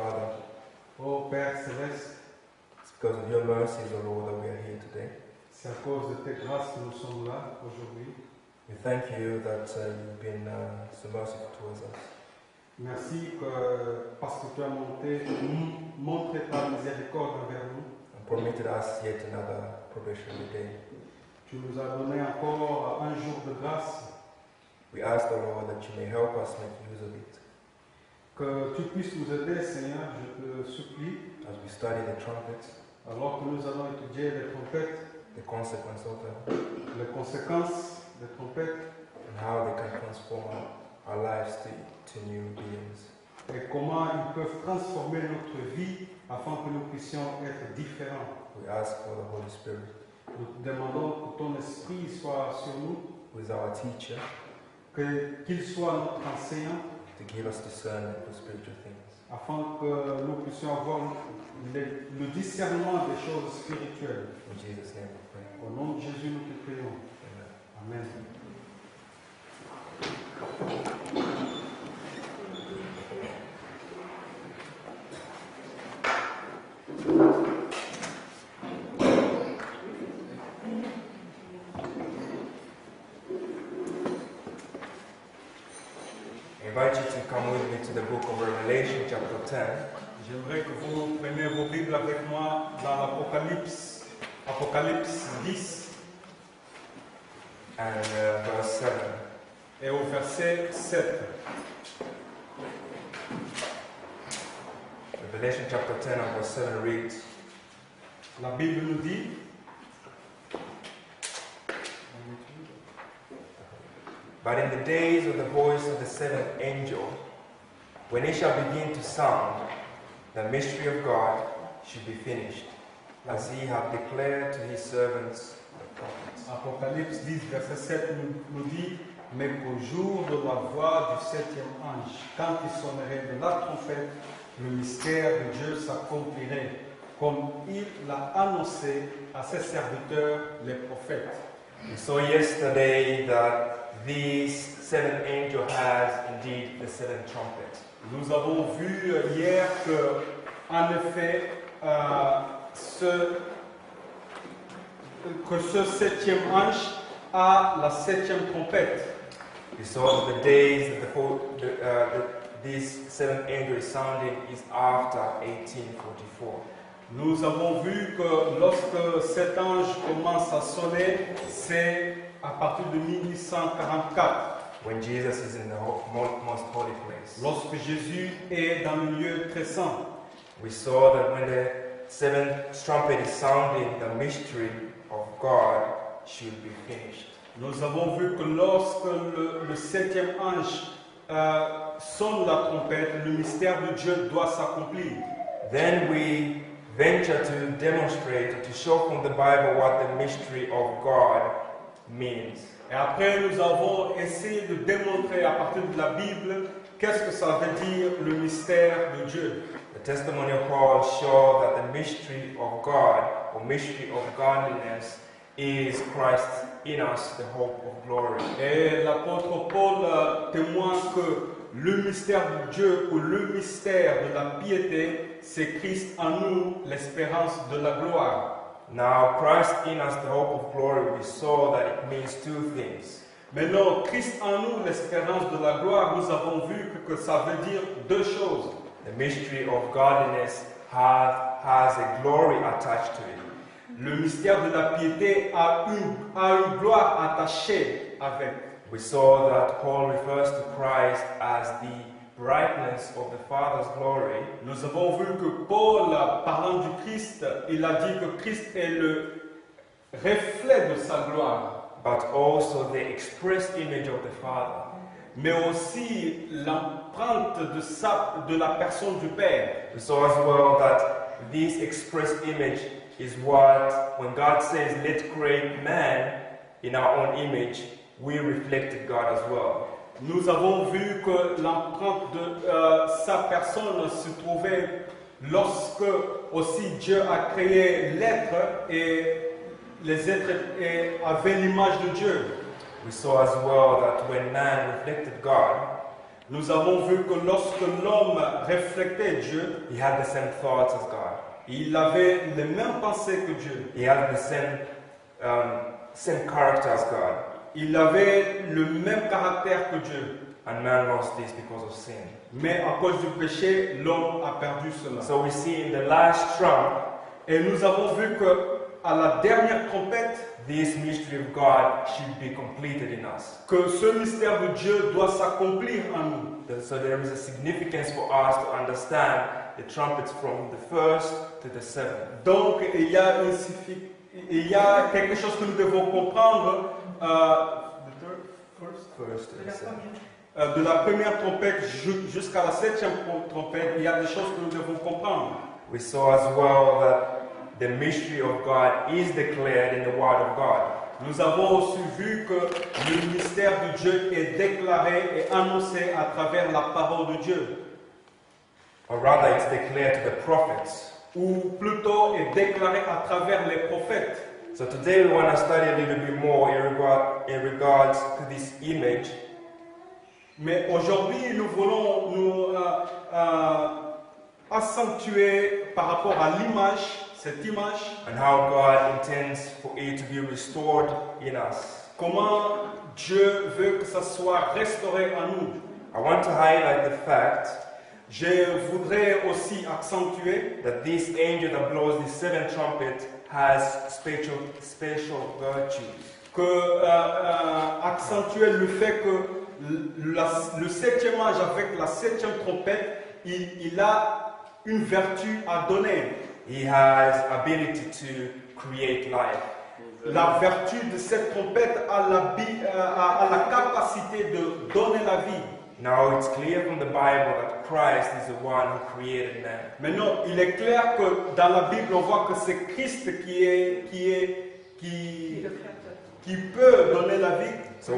Father, Ô Père Céleste, it's because of your mercies, O Lord, that we are here today. c'est à cause de tes grâces que nous sommes là aujourd'hui. We thank you that you've been so merciful towards us. Merci parce que tu as montré ta miséricorde envers nous. And permitted us yet another probationary day. Tu nous as donné encore un jour de grâce. We ask the Lord that you may help us make use of it. Que tu puisses nous aider, Seigneur, je te supplie. As we study the trumpets, Alors que nous allons étudier les trompettes, the consequence of them, les conséquences des trompettes and how they can transform our lives to new beings. et comment ils peuvent transformer notre vie afin que nous puissions être différents. We ask for the Holy Spirit, Nous te demandons que ton esprit soit sur nous, who is our teacher, qu'il soit notre enseignant, to give us discernment for spiritual things. afin que nous puissions avoir le discernement des choses spirituelles. In Jesus' name we pray. Au nom de Jésus, nous te prions. Amen. Amen. I invite you to come with me to the book of Revelation, chapter 10, J'aimerais que vous preniez vos Bibles avec moi dans l'Apocalypse, Apocalypse 10 and verse 7. et au verset 7. Revelation chapter 10 and verse 7 reads, La Bible nous dit, But in the days of the voice of the seventh angel, when it shall begin to sound, the mystery of God should be finished, as he hath declared to his servants the prophets. Apocalypse 10, verset 7 nous dit, mais qu'au jour de la voix du septième ange, quand il sonnerait de la trompette, le mystère de Dieu s'accomplirait, comme il l'a annoncé à ses serviteurs, les prophètes. We saw yesterday that this seventh angel has indeed the seventh trumpet. Nous avons vu hier que, en effet, ce septième ange a la septième trompette. We saw that the days that this seventh angel is sounding is after 1844. Nous avons vu que lorsque cet ange commence à sonner, c'est à partir de 1844, When Jesus is in the most holy place. lorsque Jésus est dans le lieu très saint. We saw that when the seventh trumpet is sounding, the mystery of God should be finished. Nous avons vu que lorsque le septième ange sonne la trompette, le mystère de Dieu doit s'accomplir. Then we venture to demonstrate, to show from the Bible what the mystery of God means. Et après, nous avons essayé de démontrer à partir de la Bible qu'est-ce que ça veut dire le mystère de Dieu. The testimony of Paul shows that the mystery of God, or mystery of godliness, is Christ in us, the hope of glory. Et l'apôtre Paul témoigne que le mystère de Dieu ou le mystère de la piété, c'est Christ en nous, l'espérance de la gloire. Now, Christ in us, the hope of glory, we saw that it means two things. Maintenant, Christ en nous, l'espérance de la gloire, nous avons vu que ça veut dire deux choses. The mystery of godliness has a glory attached to it. Le mystère de la piété a une gloire attachée avec. We saw that Paul refers to Christ as the brightness of the Father's glory. Nous avons vu que Paul, parlant du Christ, il a dit que Christ est le reflet de sa gloire, but also the express image of the Father. mais aussi l'empreinte de la personne du Père. We saw as well that this express image is what, when God says, let's create man in our own image, we reflected God as well. Nous avons vu que l'empreinte de sa personne se trouvait lorsque aussi Dieu a créé l'être et les êtres avaient l'image de Dieu. We saw as well that when man reflected God, Nous avons vu que lorsque l'homme reflétait Dieu, he had the same thoughts as God. il avait les mêmes pensées que Dieu. He had the same character as God. Il avait le même caractère que Dieu. And man lost this because of sin. Mais à cause du péché, l'homme a perdu cela. So we see in the last trump, Et nous avons vu que à la dernière trompette, this mystery of God should be completed in us. que ce mystère de Dieu doit s'accomplir en nous. So there is a significance for us to understand the trumpets from the first to the seventh. Donc il y a quelque chose que nous devons comprendre First to the seventh. de la première trompette jusqu'à la septième trompette. Il y a des choses que nous devons comprendre. We saw as well that the mystery of God is declared in the Word of God. Nous avons aussi vu que le mystère de Dieu est déclaré et annoncé à travers la parole de Dieu, Or rather, it's declared to the prophets. ou plutôt est déclaré à travers les prophètes. So today we want to study a little bit more in regards to this image. Mais aujourd'hui, nous voulons nous accentuer par rapport à l'image, cette image, And how God intends for it to be restored in us. comment Dieu veut que ça soit restauré en nous. I want to highlight the fact Je voudrais aussi accentuer that this angel that blows the seventh trumpet has special virtues. Accentuer le fait que le septième âge avec la septième trompette, il a une vertu à donner. He has ability to create life. La vertu de cette trompette a la capacité de donner la vie. Now it's clear from the Bible that Christ is the one who created man. Maintenant, il est clair que dans la Bible, on voit que c'est Christ qui peut donner la vie. So,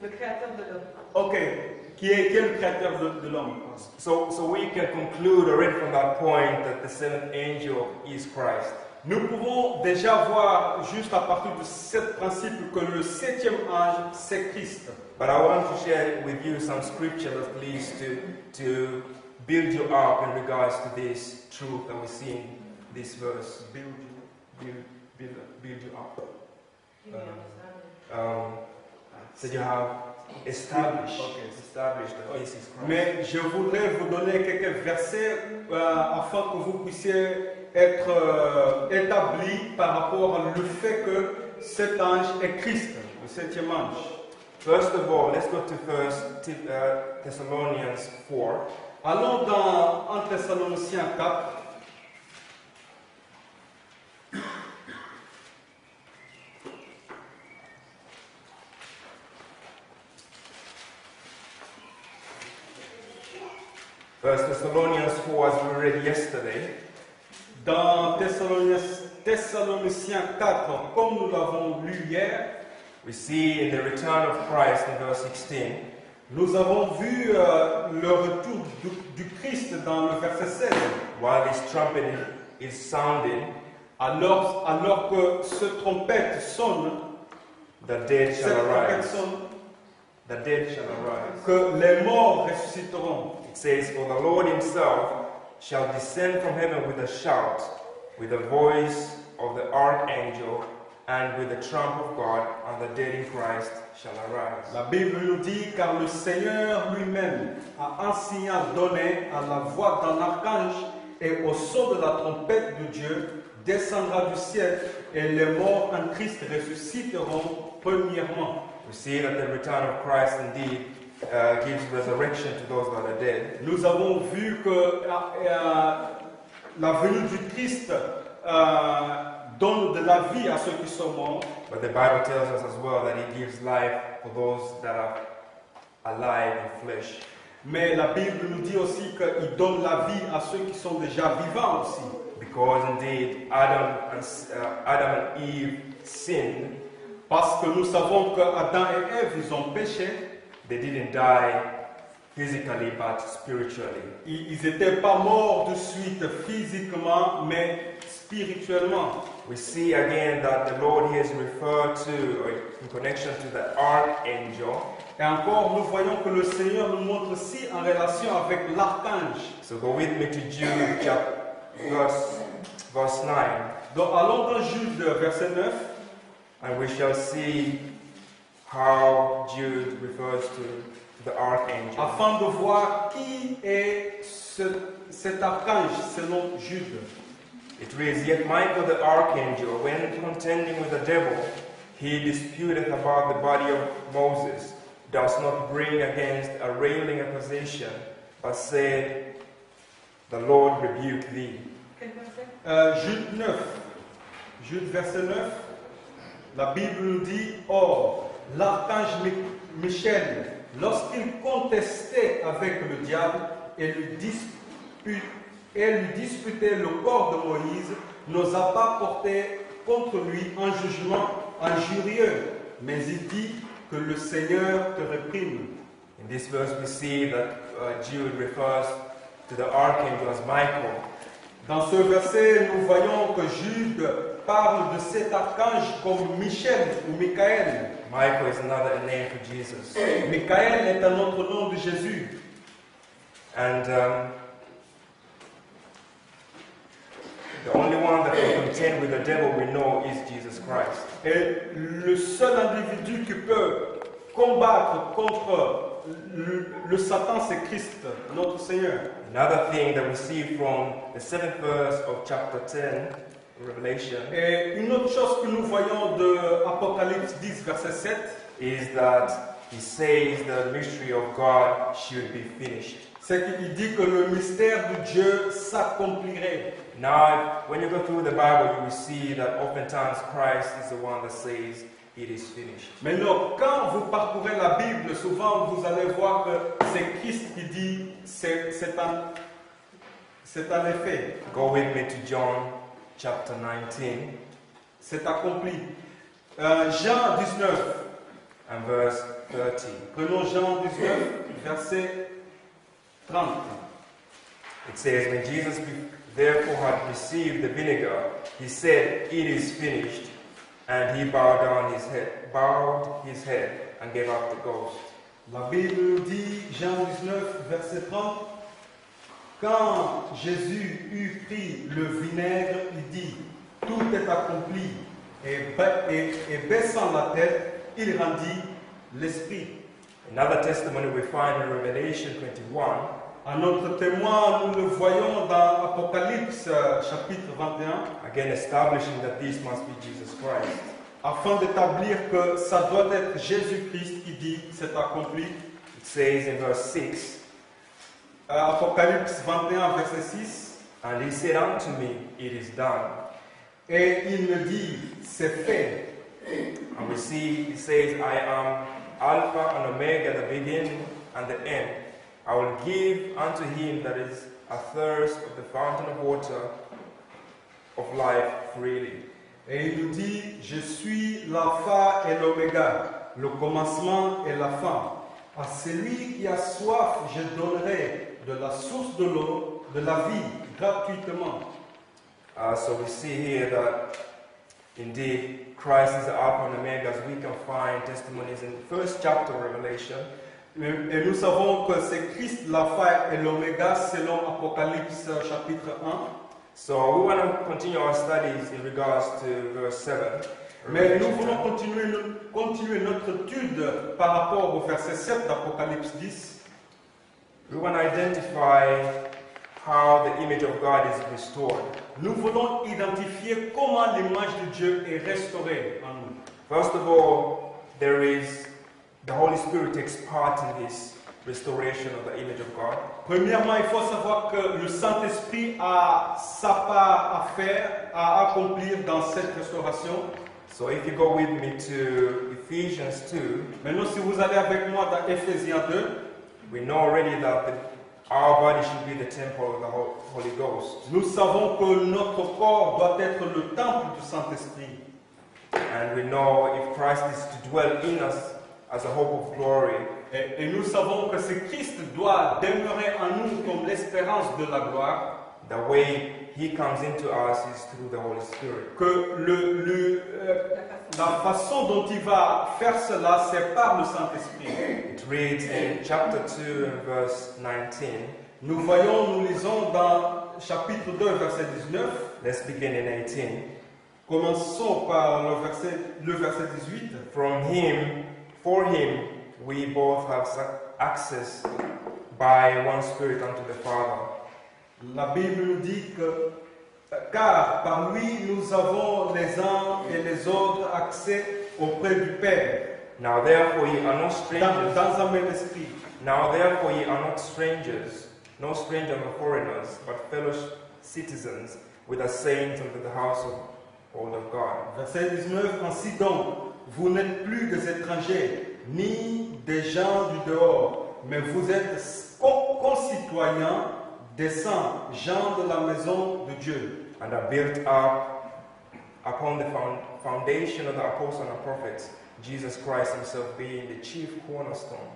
Le créateur de l'homme. Ok, qui est le créateur de l'homme. so we can conclude already from that point that the seventh angel is Christ. Nous pouvons déjà voir, juste à partir de ce principe, que le septième ange, c'est Christ. But I want to share with you some scripture at least to build you up in regards to this truth that we see in this verse. Build you up. So you have established that this is Christ. Mais je voudrais vous donner quelques versets afin que vous puissiez être établis par rapport au fait que cet ange est Christ, le septième ange. First of all, let's go to Thessalonians 4. Allons dans 1 Thessaloniciens 4. First Thessalonians 4, as we read yesterday, Dans Thessaloniciens 4, comme nous l'avons lu hier, we see in the return of Christ in verse 16, nous avons vu le retour du Christ dans le verset 16. while this trumpet is sounding, Alors que ce trompette sonne, the dead cette shall trompette arise. sonne, The dead shall arise. que les morts ressusciteront. It says, For the Lord himself shall descend from heaven with a shout, with the voice of the archangel, and with the trump of God, and the dead in Christ shall arise. La Bible nous dit, car le Seigneur lui-même a un signal donné à la voix d'un archange et au son de la trompette de Dieu descendra du ciel et les morts en Christ ressusciteront premièrement. We see that the return of Christ indeed gives resurrection to those that are dead. Nous avons vu que la venue du Christ donne de la vie à ceux qui sont morts. But the Bible tells us as well that He gives life for those that are alive in flesh. Mais la Bible nous dit aussi qu'il donne la vie à ceux qui sont déjà vivants aussi. Because indeed Adam and Eve sinned. Parce que nous savons que Adam et Ève, ils ont péché. They didn't die physically but spiritually. Ils n'étaient pas morts de suite physiquement, mais spirituellement. We see again that the Lord here is referred to, or in connection to the archangel. Et encore, nous voyons que le Seigneur nous montre aussi en relation avec l'archange. So go with me to Jude verse 9, Donc allons dans Jude, verset 9, and we shall see how Jude refers to the archangel. afin de voir qui est cet archange selon Jude. It reads, Yet Michael the archangel, when contending with the devil, he disputed about the body of Moses, does not bring against a railing accusation, but said, The Lord rebuke thee. Quel verset? Jude 9, Jude verset 9, la Bible nous dit, Or, l'archange Michel, lorsqu'il contestait avec le diable et lui disputait le corps de Moïse, n'osa pas porter contre lui un jugement injurieux, mais il dit que le Seigneur te réprime. In this verse, we see that Jude refers to the archangel as Michael. Dans ce verset, nous voyons que Jude parle de cet archange comme Michel ou Michael. Michael is another name for Jesus. Michael est un autre nom de Jésus. And the only one that can contend with the devil we know is Jesus Christ. Et le seul individu qui peut combattre contre le Satan, c'est Christ, notre Seigneur. Another thing that we see from the 7th verse of chapter 10, Revelation, Et une autre chose que nous voyons de Apocalypse 10, verset 7, is that he says the mystery of God should be finished. c'est qu'il dit que le mystère de Dieu s'accomplirait. Now, when you go through the Bible, you will see that oftentimes Christ is the one that says, It is finished. Maintenant, quand vous parcourez la Bible, souvent vous allez voir que c'est Christ qui dit c'est un effet, Go with me to John chapter 19 c'est accompli. Jean 19, and verse 30. prenons Jean 19, verset 30. It says, When Jesus therefore had received the vinegar, he said, It is finished. And he bowed his head and gave up the ghost. La Bible nous dit, Jean 19, verset 30, quand Jésus eut pris le vinaigre, il dit, tout est accompli, et baissant la tête, il rendit l'esprit. Another testimony we find in Revelation 21. Un autre témoin, nous le voyons dans Apocalypse chapitre 21, Again, establishing that this must be Jesus Christ. afin d'établir que ça doit être Jésus-Christ qui dit c'est accompli. It says in verse 6, Apocalypse 21, verset 6, And he said unto me, It is done. et il me dit c'est fait. And we see, it says, I am Alpha and Omega, the beginning and the end. I will give unto him that is athirst of the fountain of water of life freely. Et il nous dit, je suis l'alpha et l'oméga, le commencement et la fin. À celui qui a soif, je donnerai de la source de l'eau, de la vie, gratuitement. So we see here that indeed Christ is the Alpha and Omega, as we can find testimonies in the first chapter of Revelation. Et nous savons que c'est Christ l'alpha et l'oméga selon Apocalypse chapitre 1. So we want to continue our studies in regards to verse 7. Mais nous voulons continuer notre étude par rapport au verset 7 d'Apocalypse 10. We want to identify how the image of God is restored. Nous voulons identifier comment l'image de Dieu est restaurée en nous. First of all, the Holy Spirit takes part in this restoration of the image of God. Premièrement, il faut savoir que le Saint-Esprit a sa part à faire, à accomplir dans cette restauration. So if you go with me to Ephesians 2, Maintenant, si vous allez avec moi dans Éphésiens 2, we know already that our body should be the temple of the Holy Ghost. nous savons que notre corps doit être le temple du Saint-Esprit. And we know if Christ is to dwell in us as a hope of glory, Et nous savons que ce Christ doit demeurer en nous comme l'espérance de la gloire. the way He comes into us is through the Holy Spirit. Que la façon dont il va faire cela, c'est par le Saint-Esprit. It reads in chapter 2 and verse 19. Nous lisons dans chapitre 2, verset 19. Let's begin in 18. Commençons par le verset 18. For him, we both have access by one Spirit unto the Father. La Bible nous dit que, car par lui nous avons les uns et les autres accès auprès du Père. Now therefore ye are not strangers. Dans un même esprit. Now therefore ye are not strangers, no strangers nor foreigners, but fellow citizens with the saints and with the household of God. Verset 19. Ainsi donc, vous n'êtes plus des étrangers, ni des gens du dehors, mais vous êtes concitoyens des saints, gens de la maison de Dieu. And are built up upon the foundation of the apostles and prophets, Jesus Christ himself being the chief cornerstone.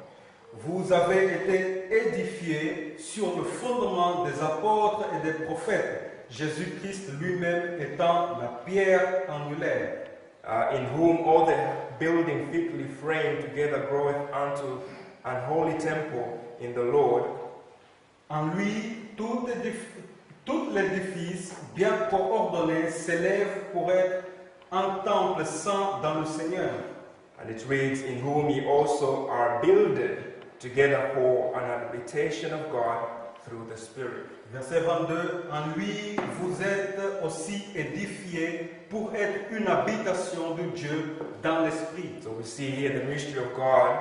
Vous avez été édifiés sur le fondement des apôtres et des prophètes, Jésus-Christ lui-même étant la pierre angulaire. In whom all the building fitly framed together groweth unto an holy temple in the Lord. En lui, tout l'édifice bien coordonné s'élève pour être un temple saint dans le Seigneur. And it reads, in whom ye also are builded together for an habitation of God through the Spirit. Verset 22, en lui vous êtes aussi édifiés pour être une habitation de Dieu dans l'Esprit. So we see here the mystery of God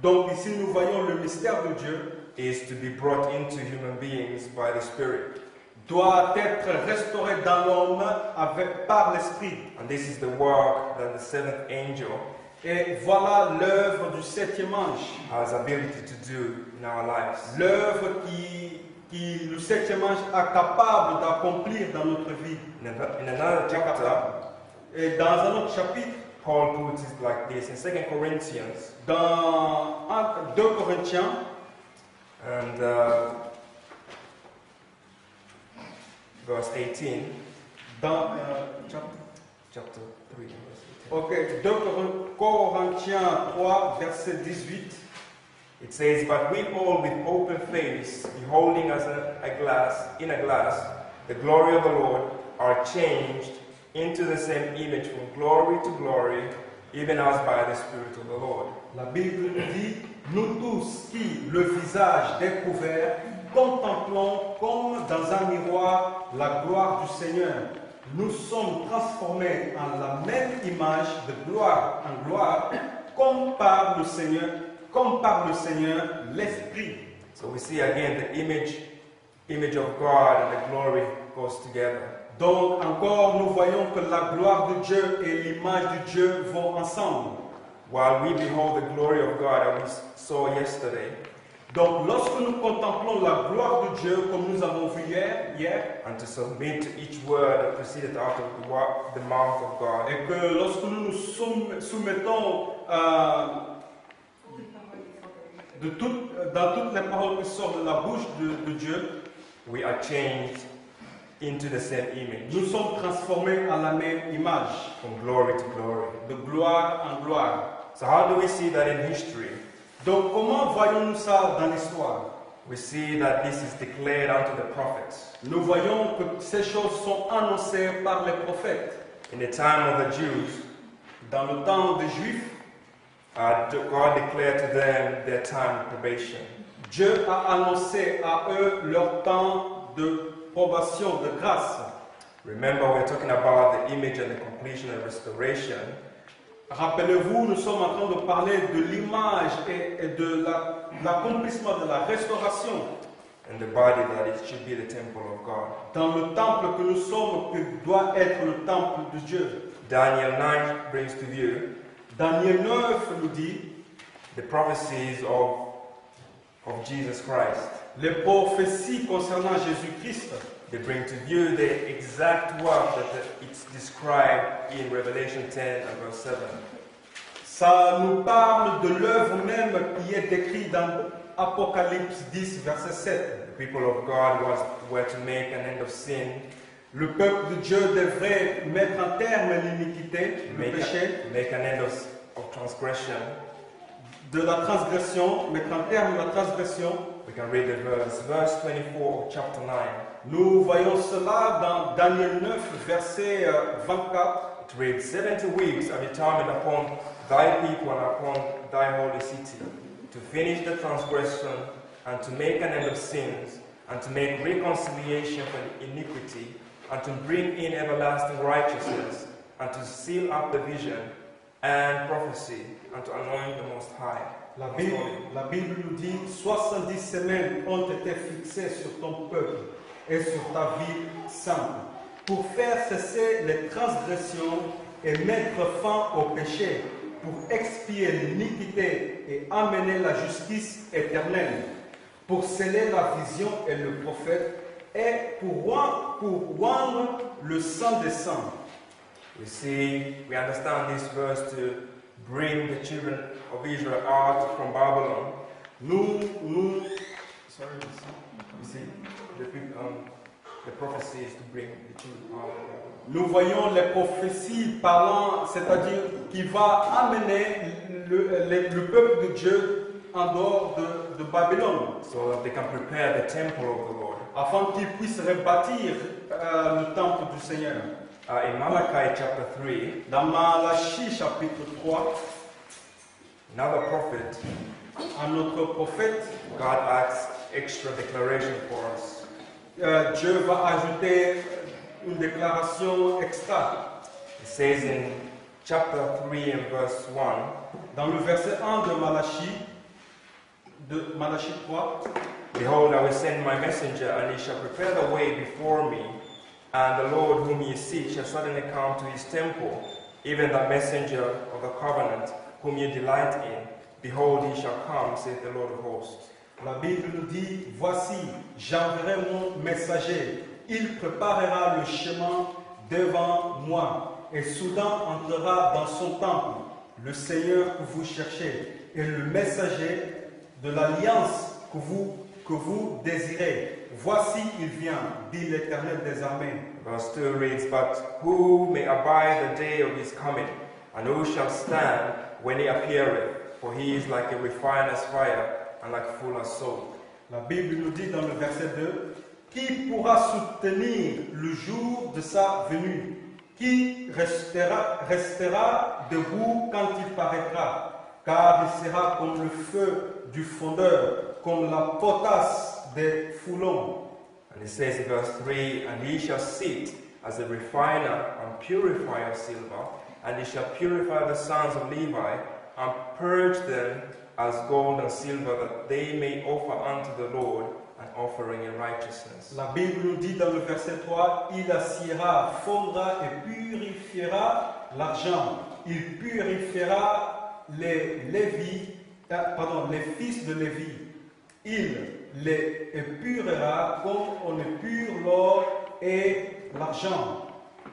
Donc ici nous voyons le mystère de Dieu is to be brought into human beings by the Spirit. Doit être restauré dans l'homme par l'Esprit. And this is the work that the seventh angel Et voilà l'œuvre du septième ange. has ability to do in our lives. L'œuvre qui le septième ange est capable d'accomplir dans notre vie. In another chapter, Et dans un autre chapitre, Paul puts it like this in 2 Corinthians dans 2 Corinthiens, and verse 18, dans chapter 3, verse 18. ok, 2 Corinthiens 3, verset 18. It says, but we all with open face, beholding as in a glass, the glory of the Lord, are changed into the same image from glory to glory, even as by the Spirit of the Lord. La Bible nous dit, nous tous qui, le visage découvert, contemplons comme dans un miroir la gloire du Seigneur. Nous sommes transformés en la même image de gloire en gloire, comme par le Seigneur l'Esprit. So we see again the image of God and the glory goes together. Donc encore, nous voyons que la gloire de Dieu et l'image de Dieu vont ensemble. While we behold the glory of God that we saw yesterday, Donc lorsque nous contemplons la gloire de Dieu, comme nous avons vu hier, and to submit to each word that proceeded out of the mouth of God, et que lorsque nous nous soumettons dans toutes les paroles qui sortent de la bouche de Dieu, we are changed into the same image, nous sommes transformés à la même image, from glory to glory. de gloire en gloire. So how do we see that in history? Donc comment voyons-nous ça dans l'histoire? We see that this is declared unto the prophets. Nous voyons que ces choses sont annoncées par les prophètes. In the time of the Jews, Dans le temps des Juifs, God declared to them their time of probation. Dieu a annoncé à eux leur temps de probation, de grâce. Remember, we're talking about the image and the completion and restoration. Rappelez-vous, nous sommes en train de parler de l'image et de l'accomplissement de la restauration And the body that it should be the temple of God. dans le temple que nous sommes, que doit être le temple de Dieu. Daniel 9 brings to view Daniel 9 nous dit the prophecies of Jesus Christ. les prophéties concernant Jésus-Christ. They bring to view the exact work that it's described in Revelation 10 and verse 7. Ça nous parle de l'œuvre même qui est décrite dans Apocalypse 10, verset 7. The people of God were to make an end of sin, Le peuple de Dieu devrait mettre un terme à l'iniquité, le péché, make an end of transgression. de la transgression, mettre un terme à la transgression. We can read the verse 24 of chapter 9. Nous voyons cela dans Daniel 9, verset 24. It reads, 70 weeks are determined upon thy people and upon thy holy city, to finish the transgression, and to make an end of sins, and to make reconciliation for the iniquity, and to bring in everlasting righteousness, and to seal up the vision and prophecy, and to anoint the Most High. La Bible nous dit 70 semaines ont été fixées sur ton peuple et sur ta ville sainte pour faire cesser les transgressions et mettre fin au péché, pour expier l'iniquité et amener la justice éternelle, pour sceller la vision et le prophète et pour rendre le sang des saints. We understand this verse to bring the children of Israel out from Babylon. The prophecy is to bring the children out of Babylon. Nous voyons les prophéties parlant, c'est-à-dire qui va amener le peuple de Dieu en dehors de Babylone, so that they can prepare the temple of the Lord. afin qu'ils puissent rebâtir le temple du Seigneur. In Malachi chapter 3, Dans Malachie chapitre 3, another prophet, un autre prophète, God asks extra declaration for us. Dieu va ajouter une déclaration extra. It says in chapter 3 and verse 1, Dans le verset 1 de Malachie 3, Behold, I will send my messenger, and he shall prepare the way before me. And the Lord whom ye seek shall suddenly come to his temple, even the messenger of the covenant, whom ye delight in. Behold, he shall come, saith the Lord of hosts. la Bible nous dit, voici, j'enverrai mon messager, il préparera le chemin devant moi, et soudain entrera dans son temple, le Seigneur que vous cherchez, et le messager de l'alliance que vous désirez. Voici, il vient, dit l'Éternel des armées. Verse 2 reads, But who may abide the day of his coming? And who shall stand when he appeareth? For he is like a refiner's fire, and like fuller's soap. La Bible nous dit dans le verset 2, qui pourra soutenir le jour de sa venue? Qui restera debout quand il paraîtra? Car il sera comme le feu du fondeur, comme la potasse des foulons. And it says in verse 3, And he shall sit as a refiner and purifier of silver, and he shall purify the sons of Levi, and purge them as gold and silver, that they may offer unto the Lord an offering in righteousness. La Bible nous dit dans le verset 3, il assiera, fondra et purifiera l'argent. Il purifiera les fils de Lévi. Il les épurera comme on épure l'or et l'argent.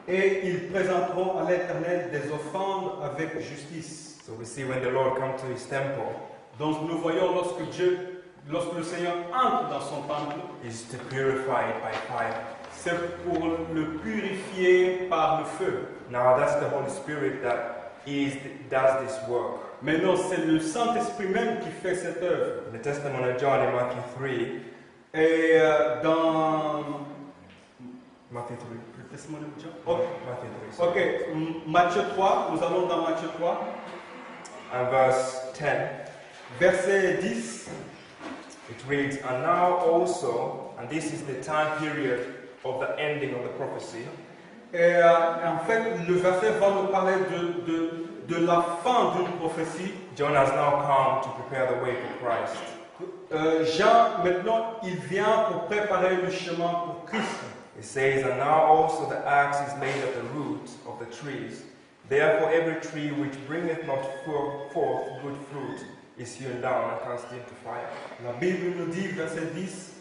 Et ils présenteront à l'Éternel des offrandes avec justice. So we see when the Lord comes to his temple, Donc nous voyons lorsque le Seigneur entre dans son temple, is to purify it by fire. c'est pour le purifier par le feu. Now that's the Holy Spirit that does this work. Mais non, c'est le Saint-Esprit même qui fait cette œuvre. In the testimony of John in Matthew 3, Et dans Matthew 3. le testimony de Jean. Matthew 3. Ok, Matthieu 3, nous allons dans Matthieu 3, And verse 10, verset 10. it reads, And now also, and this is the time period of the ending of the prophecy, Et en fait, le verset va nous parler de la fin d'une prophétie. John has now come to prepare the way for Christ. Jean, maintenant, il vient pour préparer le chemin pour Christ. It says, And now also the axe is laid at the root of the trees. Therefore every tree which bringeth not forth good fruit is hewn down and cast into fire. La Bible nous dit, verset 10,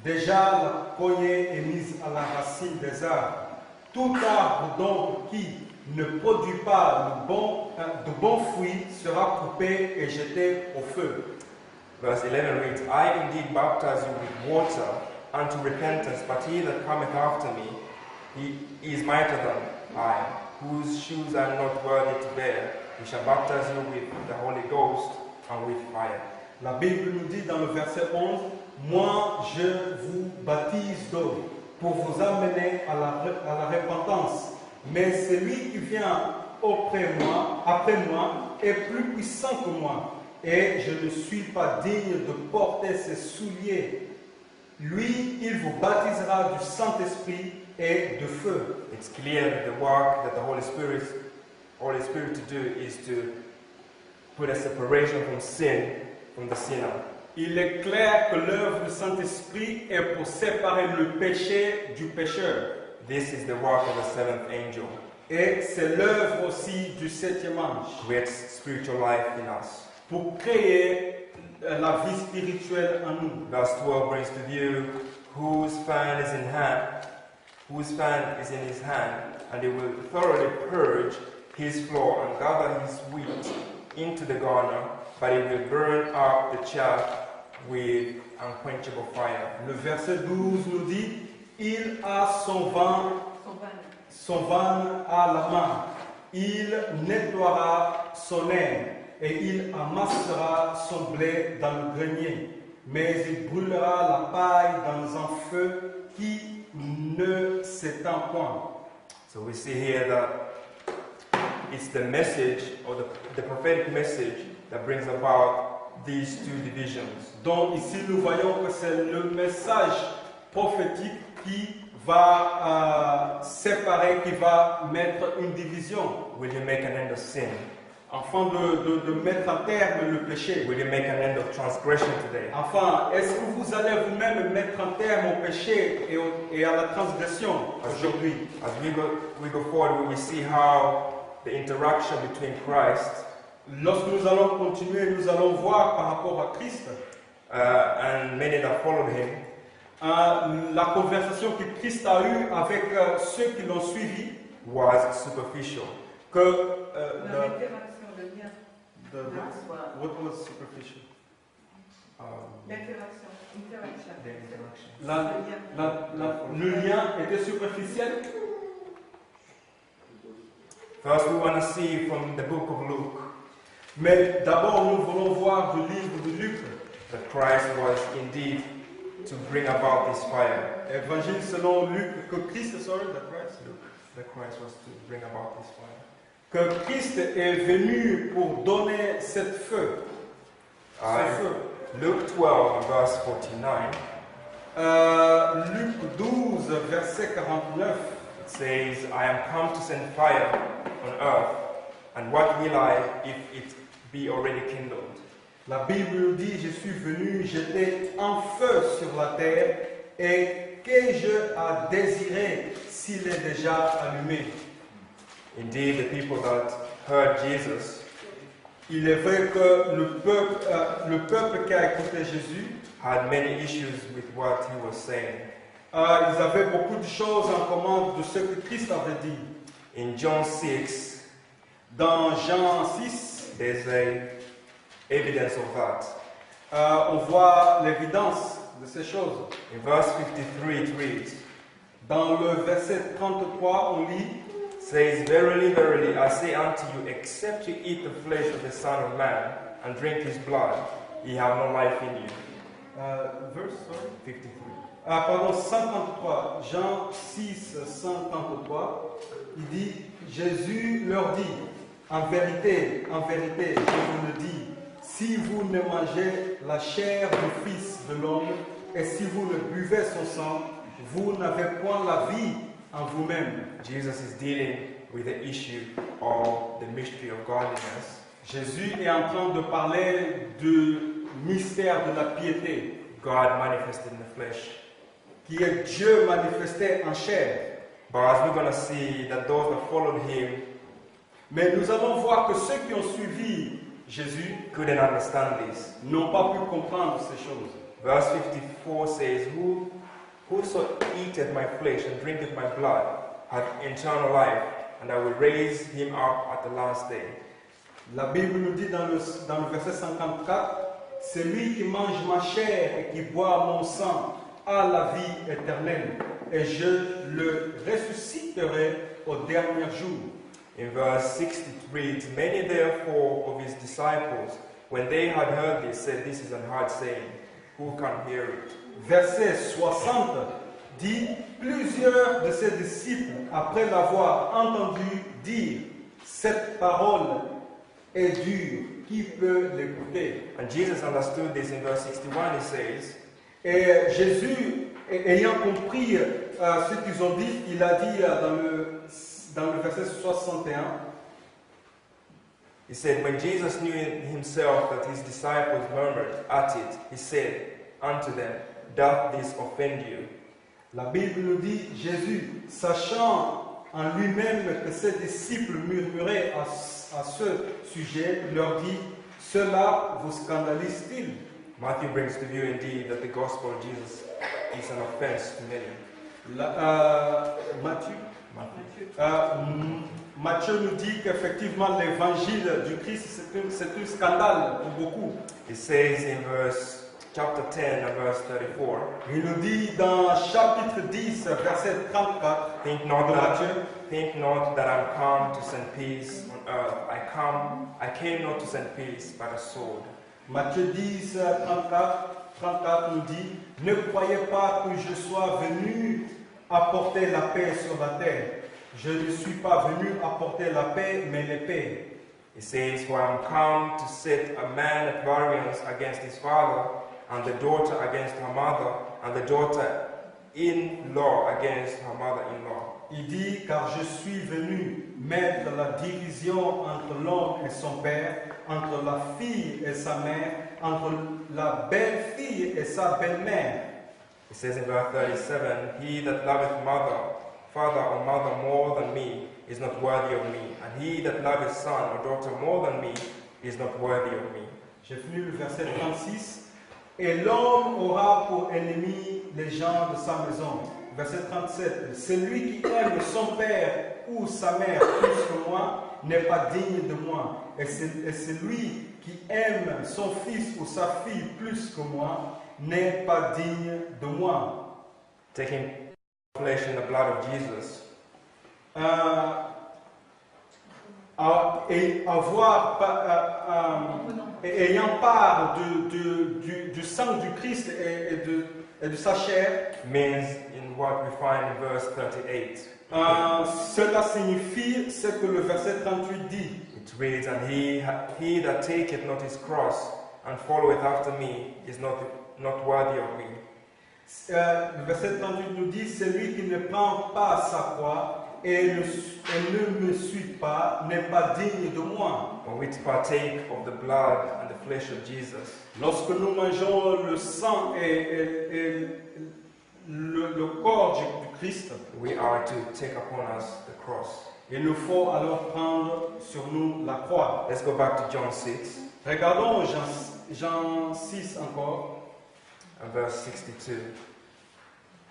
déjà la cognée est mise à la racine des arbres. Tout arbre donc qui ne produit pas de bons fruits sera coupé et jeté au feu. Verse 11 reads, I indeed baptize you with water unto repentance, but he that cometh after me, he is mightier than I, whose shoes I am not worthy to bear. He shall baptize you with the Holy Ghost and with fire. La Bible nous dit dans le verset 11, moi je vous baptise d'eau pour vous amener à la repentance. Mais celui qui vient après moi, est plus puissant que moi, et je ne suis pas digne de porter ses souliers. Lui, il vous baptisera du Saint-Esprit et de feu. It's clear that the work that the Holy Spirit to do is to put a separation from sin, from the sinner. Il est clair que l'œuvre du Saint-Esprit est pour séparer le péché du pécheur. This is the work of the seventh angel. Et c'est l'œuvre aussi du septième ange. Creates spiritual life in us. Pour créer la vie spirituelle en nous. Verse 12 brings to view whose fan is in his hand, and he will thoroughly purge his floor and gather his wheat into the garner, but he will burn up the chaff with unquenchable fire. Le verset 12 nous dit, il a son van à la main, il nettoiera son aine et il amassera son blé dans le grenier, mais il brûlera la paille dans un feu qui ne s'éteint point. So we see here that it's the message or the prophetic message that brings about these two divisions. Donc ici nous voyons que c'est le message prophétique qui va séparer, qui va mettre une division. Will you make an end of sin? Afin de mettre à terme le péché. Will you make an end of transgression today? Enfin, est-ce que vous allez vous-même mettre un terme au péché et à la transgression aujourd'hui? As we go forward, we will see how the interaction between Christ Lorsque nous allons continuer, nous allons voir par rapport à Christ and many that followed him, la conversation que Christ a eue avec ceux qui l'ont suivi, was superficial. que L'interaction, le lien. what was superficial? L'interaction. The interaction. Le lien était superficiel. First, we want to see from the book of Luke Mais d'abord, nous voulons voir du livre de Luc. that Christ was indeed to bring about this fire. Évangile selon Luc, que Christ, That Christ was to bring about this fire. que Christ est venu pour donner cette feu. Ce feu. Luke 12, verse 49, Luc 12, verset 49. it says, I am come to send fire on earth, and what will I if it be already kindled? La Bible nous dit, je suis venu jeter un feu sur la terre, et qu'ai-je à désirer s'il est déjà allumé? Indeed, the people that heard Jesus Il est vrai que le peuple qui a écouté Jésus, had many issues with what he was saying. ils avaient beaucoup de choses en commun de ce que Christ avait dit. In John 6, Dans Jean 6, there's a evidence of that. on voit l'évidence de ces choses. In verse 53, it reads, Dans le verset 33, on lit, says, Verily, verily, I say unto you, except you eat the flesh of the Son of Man and drink his blood, ye have no life in you. verse, sorry. 53. Pardon, 133, Jean 6, 133, il dit, Jésus leur dit, en vérité, je vous le dis, si vous ne mangez la chair du Fils de l'homme, et si vous ne buvez son sang, vous n'avez point la vie en vous-même. Jesus is dealing with the issue of the mystery of godliness. Jésus est en train de parler du mystère de la piété, God manifested in the flesh. qui est Dieu manifesté en chair. But as we're going to see that those that followed him Mais nous allons voir que ceux qui ont suivi Jésus couldn't understand this. n'ont pas pu comprendre ces choses. Verse 54 says, Whoso eateth my flesh and drinketh my blood hath eternal life, and I will raise him up at the last day. La Bible nous dit dans le verset 54 celui qui mange ma chair et qui boit mon sang a la vie éternelle, et je le ressusciterai au dernier jour. In verse 60 it reads, Many therefore of his disciples, when they had heard this, said, This is an hard saying. Who can hear it? Verset 60 dit, plusieurs de ses disciples, après l'avoir entendu dire, cette parole est dure, qui peut l'écouter? And Jesus understood this in verse 61, he says, Et Jésus, ayant compris ce qu'ils ont dit, il a dit dans le verset 61, he said, When Jesus knew in himself that his disciples murmured at it, he said unto them, Doth this offend you? la Bible nous dit, Jésus, sachant en lui-même que ses disciples murmuraient à ce sujet, leur dit, cela vous scandalise-t-il? Matthew brings to view indeed that the gospel of Jesus is an offense to many. Matthieu nous dit qu'effectivement l'évangile du Christ c'est un scandale pour beaucoup. It says in chapter 10 and verse 34, Il nous dit dans chapitre 10, verset 34 Think de not Matthieu, that I'm come to send peace on earth. I came not to send peace, but a sword. Matthieu 10, 34 nous dit, ne croyez pas que je sois venu apporter la paix sur la terre. Je ne suis pas venu apporter la paix, mais l'épée. It says, For I am come to set a man at variance against his father, and the daughter against her mother, and the daughter-in-law against her mother-in-law. Il dit, car je suis venu mettre la division entre l'homme et son père, entre la fille et sa mère, entre la belle-fille et sa belle-mère. It says in verse 37, He that loveth father or mother more than me is not worthy of me, and he that loveth son or daughter more than me is not worthy of me. J'ai fini le verset 36. Et l'homme aura pour ennemi les gens de sa maison. Verset 37. Celui qui aime son père ou sa mère plus que moi n'est pas digne de moi. Et celui qui aime son fils ou sa fille plus que moi n'est pas digne de moi. Taking flesh and the blood of Jesus. Ayant part du sang du Christ et de sa chair, Means in what we find in verse 38. cela signifie ce que le verset 38 dit. It reads, And he that taketh not his cross and followeth after me is not worthy of me. Le verset 38 nous dit, celui qui ne prend pas sa croix et ne me suit pas n'est pas digne de moi. When we partake of the blood and the flesh of Jesus, Lorsque nous mangeons le sang et le corps du Christ, we are to take upon us the cross. il nous faut alors prendre sur nous la croix. Let's go back to John 6 Regardons Jean 6 encore. and verse 62.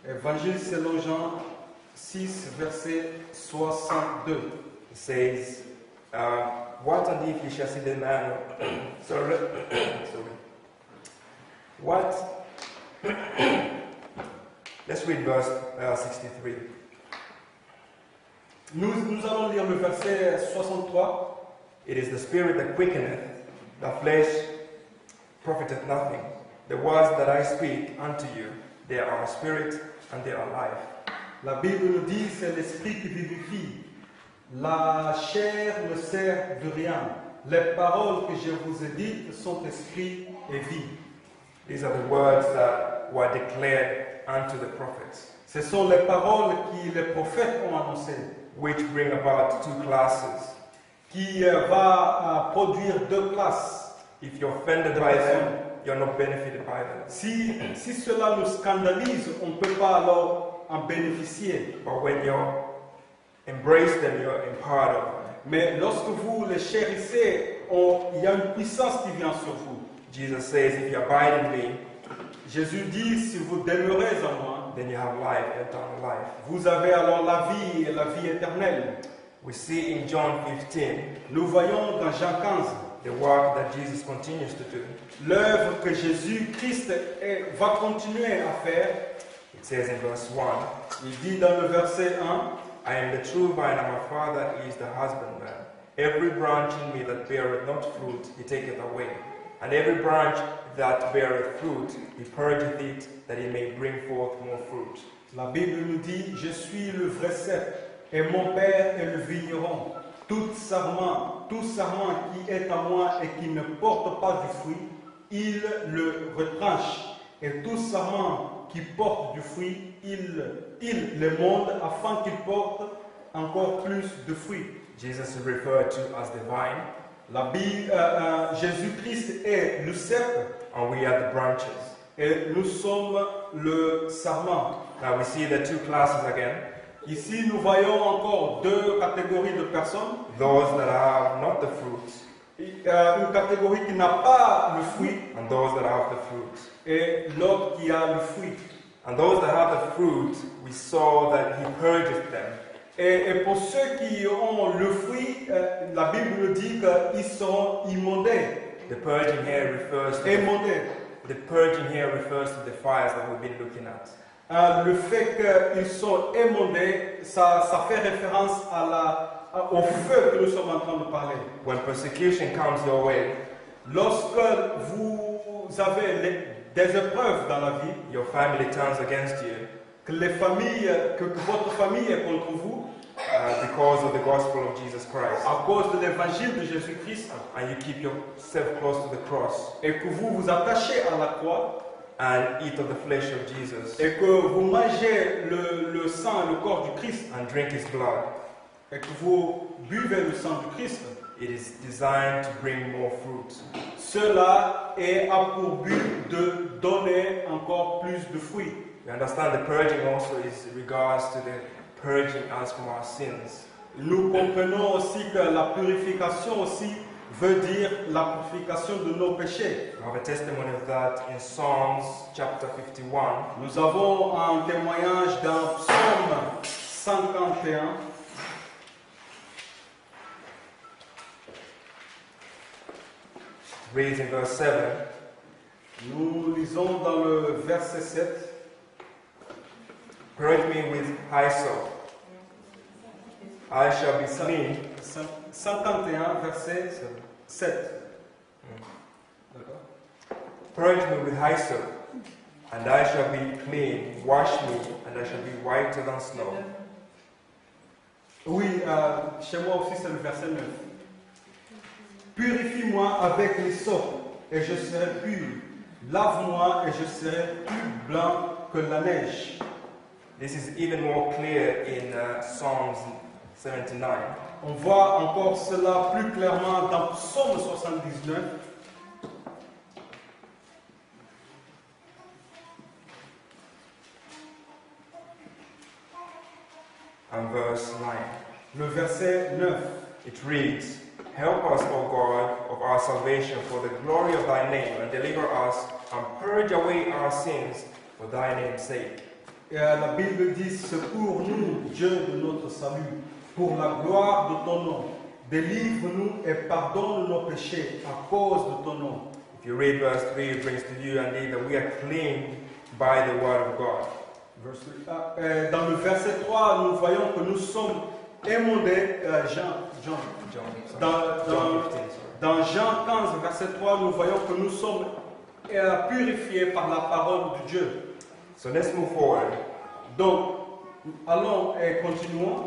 Évangile selon Jean 6, verset 62. It says, What and if ye shall see the man... sorry. What... Let's read verse 63. Nous allons lire le verset 63. It is the spirit that quickeneth, the flesh profiteth nothing. The words that I speak unto you, they are spirit and they are life. La Bible nous dit c'est l'esprit qui vivifie. La chair ne sert de rien. Les paroles que je vous ai dites sont esprit et vie. These are the words that were declared unto the prophets, Ce sont les paroles que les prophètes ont annoncées, which bring about two classes. qui va produire deux classes. If you're offended by them, you're not benefited by them. Si cela nous scandalise, on ne peut pas alors en bénéficier. But when you embrace them, you're empowered of them. Mais lorsque vous les chérissez, il y a une puissance qui vient sur vous. Jesus says, if you abide in me, Jésus dit, si vous demeurez en moi, then you have life, eternal life. vous avez alors la vie et la vie éternelle. We see in John 15 nous voyons dans Jean 15 the work that Jesus continues to do. l'œuvre que Jésus-Christ va continuer à faire. It says in verse 1, Il dit dans le verset 1, I am the true vine, and my Father is the husbandman. Every branch in me that beareth not fruit, he taketh away. And every branch that beareth fruit, he purgeth it, that it may bring forth more fruit. la Bible nous dit, je suis le vrai cep, et mon Père est le vigneron. Tout sarment qui est à moi et qui ne porte pas du fruit, il le retranche. Et tout sarment qui porte du fruit, il le monde afin qu'il porte encore plus de fruits. Jesus is referred to as the vine, Jésus-Christ est le cep and we are the branches. et nous sommes le sarment. Now we see the two classes again. Ici, nous voyons encore deux catégories de personnes. Those that have not the fruit, Une catégorie qui n'a pas le fruit and those that have the fruit. et l'autre qui a le fruit. And those that have the fruit, we saw that he purged them. Et pour ceux qui ont le fruit, la Bible nous dit qu'ils seront immondés. The purging here refers to Immondés. the purging here refers to the fires that we've been looking at. Le fait qu'ils sont immondés, ça fait référence au feu que nous sommes en train de parler. When persecution comes your way, Lorsque vous avez des épreuves dans la vie, your family turns against you que votre famille est contre vous, because of the gospel of Jesus Christ, à cause de l'évangile de Jésus-Christ, and you keep yourself close to the cross et que vous vous attachez à la croix, and eat of the flesh of Jesus et que vous mangez le sang et le corps du Christ, and drink his blood, et que vous buvez le sang du Christ, it is designed to bring more fruit. cela a pour but de donner encore plus de fruits. We understand the purging also is in regards to the purging us from our sins. Nous comprenons aussi que la purification aussi veut dire la purification de nos péchés. We have a testimony of that in Psalms chapter 51. Nous avons un témoignage dans Psaume 51. Reads in verse 7. Nous lisons dans le verset 7. Purge me with hyssop, I shall be clean. 51, verset 7. D'accord. Purge me with hyssop, and I shall be clean. Wash me, and I shall be whiter than snow. Oui, chez moi aussi c'est le verset 9. Purifie-moi avec l'hysope, et je serai pur. Lave-moi, et je serai plus blanc que la neige. This is even more clear in Psalms 79. On voit encore cela plus clairement dans Psaume 79. And verse 9. Le verset 9. It reads, Help us, O God, of our salvation, for the glory of thy name, and deliver us, and purge away our sins for thy name's sake. Et la Bible dit, secours-nous, Dieu de notre salut, pour la gloire de ton nom. Délivre-nous et pardonne nos péchés à cause de ton nom. If you read verse 3, it brings to you indeed that we are clean by the word of God. Dans le verset 3, nous voyons que nous sommes émondés, dans Jean 15, verset 3, nous voyons que nous sommes purifiés par la parole de Dieu. So let's move forward. Donc, allons et continuons.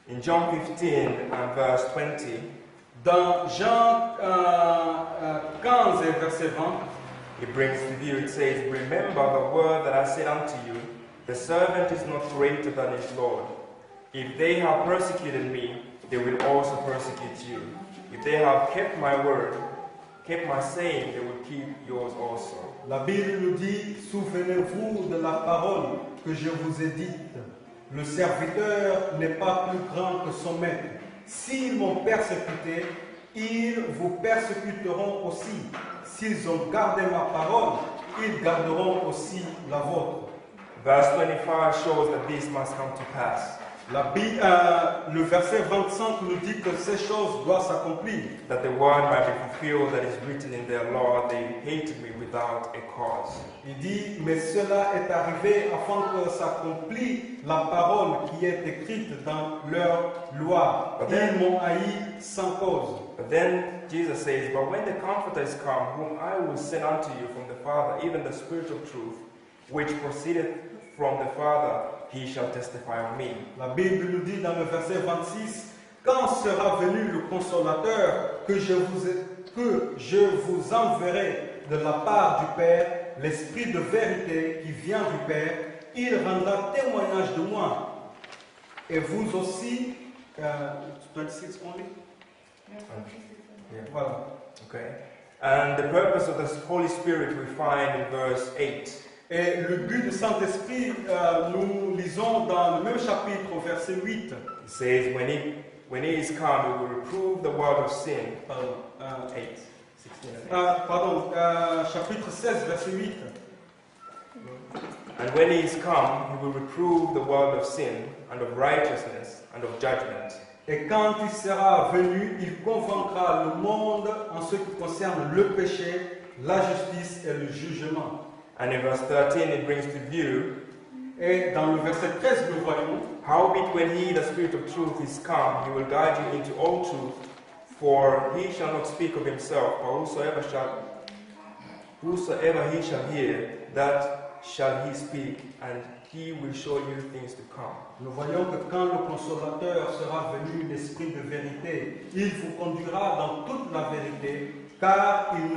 In John 15 and verse 20, Dans Jean 15 et verset 20, it brings to view, it says, Remember the word that I said unto you, the servant is not greater than his Lord. If they have persecuted me, they will also persecute you. If they have kept my word, kept my saying, they will keep yours also. la Bible nous dit, souvenez-vous de la parole que je vous ai dite. Le serviteur n'est pas plus grand que son maître. S'ils m'ont persécuté, ils vous persécuteront aussi. S'ils ont gardé ma parole, ils garderont aussi la vôtre. Verse 25 shows that this must come to pass, Le verset 25 nous dit que ces choses doivent s'accomplir. that the word might be fulfilled that is written in their law, they hated me without a cause. Il dit, mais cela est arrivé afin que s'accomplisse la parole qui est écrite dans leur loi. Ils m'ont haï sans cause. But then Jesus says, but when the Comforter is come, whom I will send unto you from the Father, even the Spirit of truth, which proceedeth from the Father, he shall testify of me. La Bible nous dit dans le verset 26, quand sera venu le consolateur que je vous enverrai de la part du Père, l'Esprit de vérité qui vient du Père, il rendra témoignage de moi. Et vous aussi, 26 only? Yeah. Voilà. Okay. And the purpose of the Holy Spirit we find in verse 8. Et le but du Saint-Esprit, nous lisons dans le même chapitre, au verset 8. It says, when he is come, he will reprove the world of sin. Pardon, 8. 16 and 8. pardon, chapitre 16, verset 8. And when he is come, he will reprove the world of sin, and of righteousness, and of judgment. Et quand il sera venu, il convaincra le monde en ce qui concerne le péché, la justice et le jugement. And in verse 13, it brings to view, Et dans le verset 13, nous voyons, howbeit when he, the Spirit of truth, is come, he will guide you into all truth, for he shall not speak of himself, but whosoever he shall hear, that shall he speak, and he will show you things to come. nous voyons que quand le consolateur sera venu, l'Esprit de vérité, il vous conduira dans toute la vérité, car il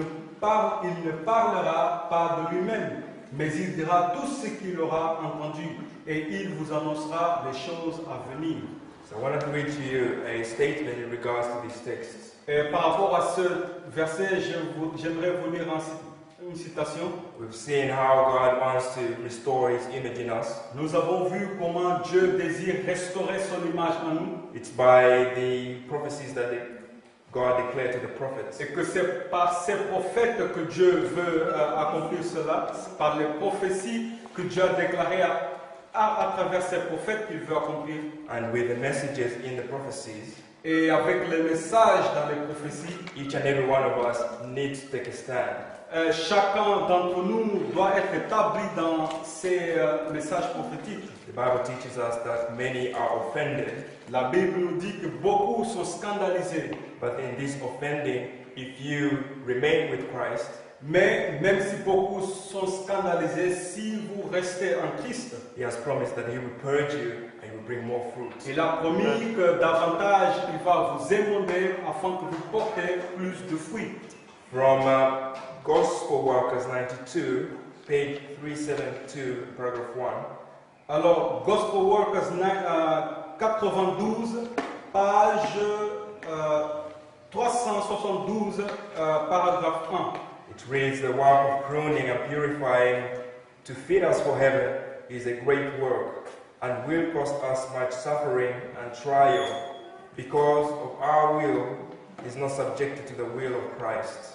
ne parlera pas de lui-même, mais il dira tout ce qu'il aura entendu, et il vous annoncera les choses à venir. So I wanted to read to you a statement in regards to these texts. Et par rapport à ce verset, j'aimerais vous lire une citation. We've seen how God wants to restore his image in us. Nous avons vu comment Dieu désire restaurer son image en nous, It's by the prophecies that God declared to the prophets. et que c'est par ces prophètes que Dieu veut accomplir cela, c'est par les prophéties que Dieu a déclarées à travers ces prophètes qu'il veut accomplir. And with the messages in the prophecies, Et avec les messages dans les prophéties, each and every one of us needs to take a stand. chacun d'entre nous doit être établi dans ces messages prophétiques. The Bible teaches us that many are offended, La Bible nous dit que beaucoup sont scandalisés. but in this offending, if you remain with Christ, Mais même si beaucoup sont scandalisés, si vous restez en Christ, he has promised that he will purge you and he will bring more fruit. il a promis que davantage il va vous émonder afin que vous portez plus de fruits. From Gospel Workers 92, page 372, paragraph 1. Alors, Gospel Workers 92, page 372, paragraphe 1. It reads, the work of pruning and purifying to fit us for heaven is a great work and will cost us much suffering and trial, because of our will is not subjected to the will of Christ.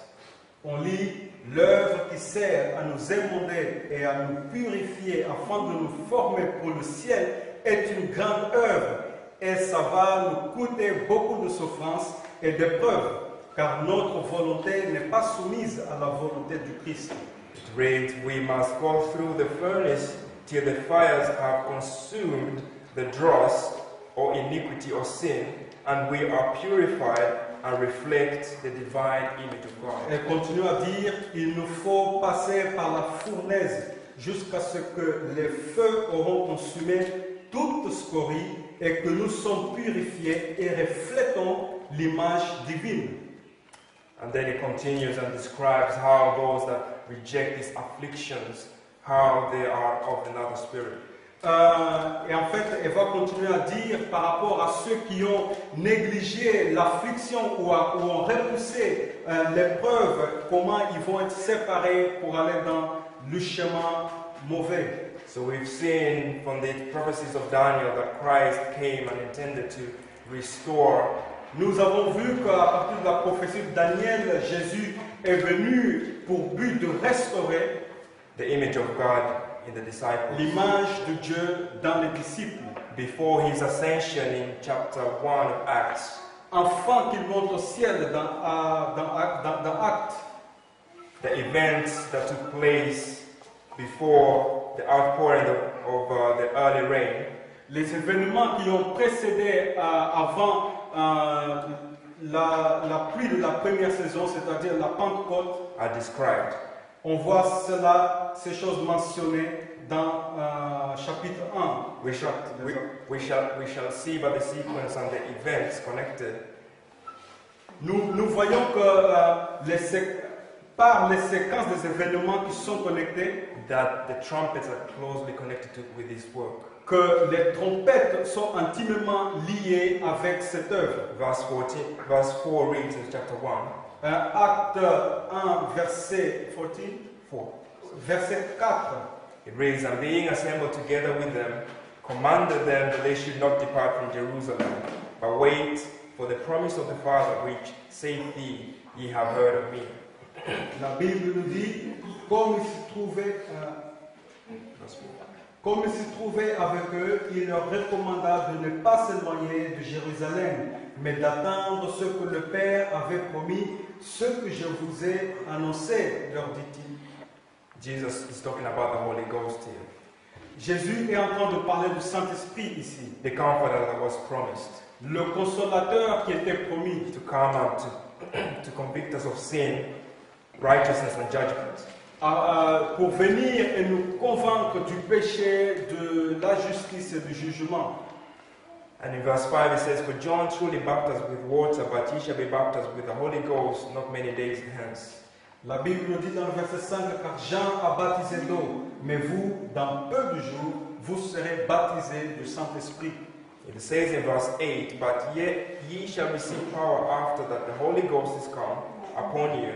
On lit l'œuvre qui sert à nous émonder et à nous purifier afin de nous former pour le ciel est une grande œuvre et ça va nous coûter beaucoup de souffrances et d'épreuves car notre volonté n'est pas soumise à la volonté du Christ. It reads, we must go through the furnace till the fires have consumed the dross or iniquity or sin, and we are purified and reflect the divine image of God. Elle continue à dire, il nous faut passer par la fournaise jusqu'à ce que les feux auront consumé toute scorie et que nous sommes purifiés et reflétons l'image divine. And then it continues and describes how those that reject these afflictions, how they are of another spirit. Et en fait, elle va continuer à dire par rapport à ceux qui ont négligé l'affliction ou ont repoussé l'épreuve, comment ils vont être séparés pour aller dans le chemin mauvais. So we've seen from the prophecies of Daniel that Christ came and intended to restore. Nous avons vu qu'à partir de la prophétie de Daniel, Jésus est venu pour but de restaurer The image of God in the disciples. l'image de Dieu dans les disciples, Before his ascension in chapter 1 of Acts, afin qu'il monte au ciel dans Actes, the events that took place before the outpouring of the early rain, les événements qui ont précédé avant la pluie de la première saison, c'est-à-dire la Pentecôte, are described. on voit ces choses mentionnées dans chapitre 1. We shall see by the sequence and the events connected Nous voyons que par les séquences des événements qui sont connectés, that the trumpets are closely connected with this work. que les trompettes sont intimement liées avec cette œuvre. Verse 4 reads in chapter 1. Acte 1, verset 4. verset 4. It reads, "And being assembled together with them, commanded them that they should not depart from Jerusalem, but wait for the promise of the Father, which, saith he, ye have heard of me." La Bible nous dit, comme il s'y trouvait avec eux, il leur recommanda de ne pas s'éloigner de Jérusalem, mais d'attendre ce que le Père avait promis, ce que je vous ai annoncé, leur dit-il. Jesus is talking about the Holy Ghost here, Jésus est en train de parler du Saint-Esprit ici, the comforter that was promised le consolateur qui était promis to come and to convict us of sin, righteousness, and judgment. pour venir et nous convaincre du péché, de la justice et du jugement. And in verse 5 it says, "For John truly baptized with water, but ye shall be baptized with the Holy Ghost not many days hence." La Bible nous dit dans le verset 5, car Jean a baptisé d'eau, mais vous, dans peu de jours, vous serez baptisés du Saint-Esprit. It says in verse 8, "But ye shall receive power after that the Holy Ghost is come upon you,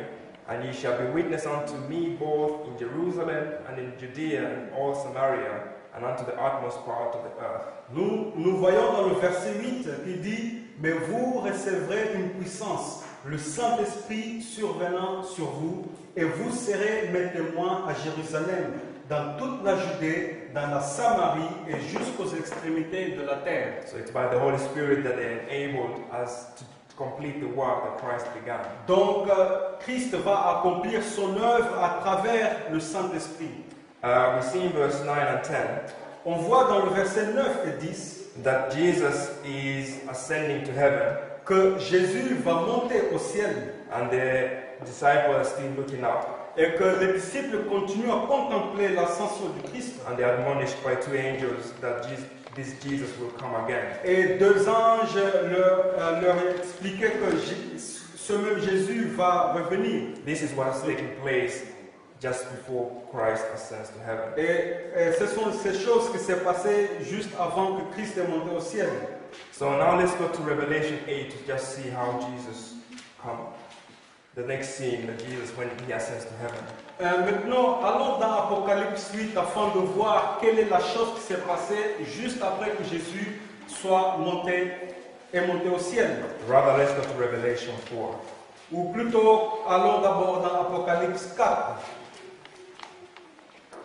and ye shall be witness unto me both in Jerusalem and in Judea and all Samaria, and unto the utmost part of the earth." Nous voyons dans le verset 8 qui dit, mais vous recevrez une puissance, le Saint-Esprit survenant sur vous, et vous serez mes témoins à Jérusalem, dans toute la Judée, dans la Samarie et jusqu'aux extrémités de la terre. So it's by the Holy Spirit that they enabled us to complete the work that Christ began. Donc Christ va accomplir son œuvre à travers le Saint-Esprit. We see in verse 9 and 10 On voit dans le verset 9 et 10 that Jesus is ascending to heaven, que Jésus va monter au ciel and the disciples are still looking up, et que les disciples continuent à contempler l'ascension du Christ. and they are admonished by two angels that this Jesus will come again. Et deux anges leur expliquaient que ce même Jésus va revenir. This is what's taking place just before Christ ascends to heaven. Et ce sont ces choses qui s'est passées juste avant que Christ est monté au ciel. So now let's go to Revelation 8 to just see how Jesus comes. The next scene that Jesus when he ascends to heaven. Maintenant, allons dans Apocalypse 8 afin de voir quelle est la chose qui s'est passée juste après que Jésus soit monté au ciel. Rather, let's go to Revelation 4. Ou plutôt, allons d'abord dans Apocalypse 4.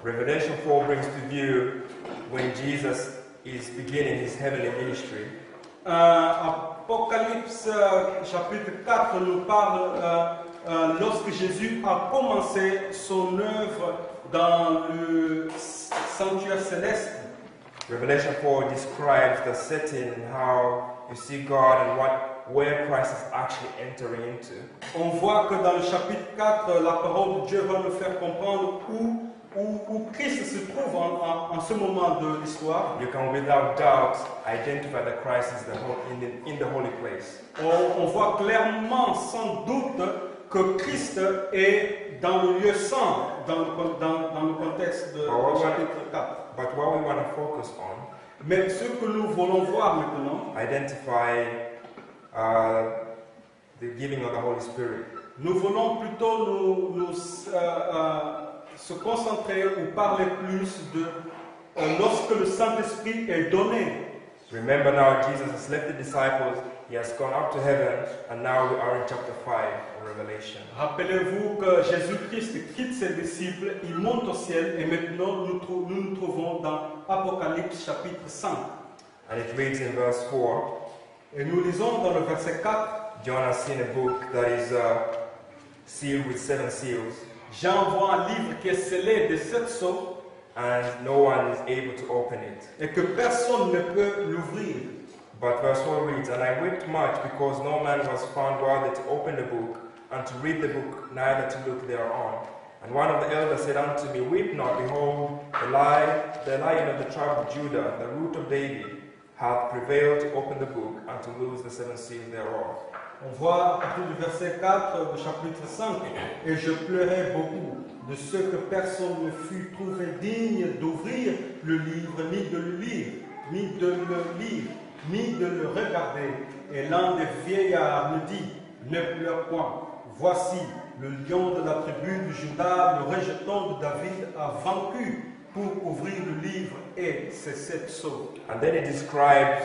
Revelation 4 brings to view when Jesus is beginning his heavenly ministry. Apocalypse chapitre 4 nous parle lorsque Jésus a commencé son œuvre dans le sanctuaire céleste. Revelation 4 describes the setting and how you see God and where Christ is actually entering into. On voit que dans le chapitre 4, la parole de Dieu va nous faire comprendre où Christ se trouve en ce moment de l'histoire. You can without doubt identify that Christ is in the holy place. On voit clairement, sans doute, que Christ est dans le lieu saint, dans le contexte de chapitre 4. But what we want to focus on, mais ce que nous voulons voir maintenant, identify the giving of the Holy Spirit. Nous voulons plutôt se concentrer ou parler plus de lorsque le Saint-Esprit est donné Remember now, Jesus has left the disciples, he has gone up to heaven, and now we are in chapter 5 of Revelation. Rappelez-vous que Jésus-Christ quitte ses disciples, il monte au ciel et maintenant nous nous trouvons dans Apocalypse chapitre 5. And it reads in verse 4, Et nous lisons dans le verset 4, John has seen a book that is sealed with 7 seals, Jean voit un livre qui est scellé de 7 sceaux and no one is able to open it. et que personne ne peut l'ouvrir. But verse 4 reads, And I wept much because no man was found worthy to open the book, and to read the book, neither to look thereon. And one of the elders said unto me, Weep not, behold, the lion of the tribe of Judah, the root of David, hath prevailed to open the book, and to loose the 7 seals thereof. On voit à partir du verset 4 du chapitre 5, et je pleurais beaucoup de ce que personne ne fut trouvé digne d'ouvrir le livre, ni de le lire, ni de le lire, ni de le regarder. Et l'un des vieillards me dit, ne pleure point, voici le lion de la tribu de Juda, le rejeton de David, a vaincu pour ouvrir le livre et ses 7 sceaux. And then it describes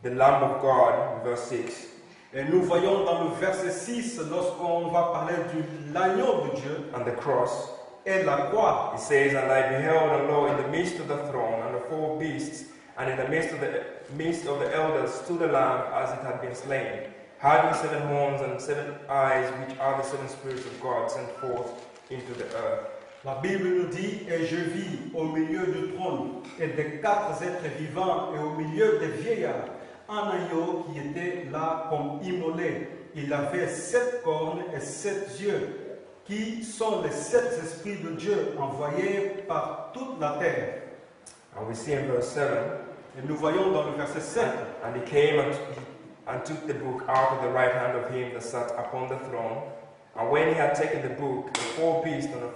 the Lamb of God, in verse 6. Et nous voyons dans le verset 6, lorsqu'on va parler de l'agneau de Dieu And the cross. et la croix, It says, And I beheld, and lo, in the midst of the throne, and the 4 beasts, and in the midst of the elders stood a lamb as it had been slain, having 7 horns and 7 eyes, which are the 7 spirits of God sent forth into the earth. la Bible nous dit, et je vis au milieu du trône et des 4 êtres vivants et au milieu des vieillards, un agneau qui était là comme immolé. Il avait 7 cornes et 7 yeux, qui sont les 7 esprits de Dieu envoyés par toute la terre. And we see in verse 7, Et nous voyons dans le verset 7, And he came and took the book out of the right hand of him that sat upon the throne. And when he had taken the book, the 4 beasts and the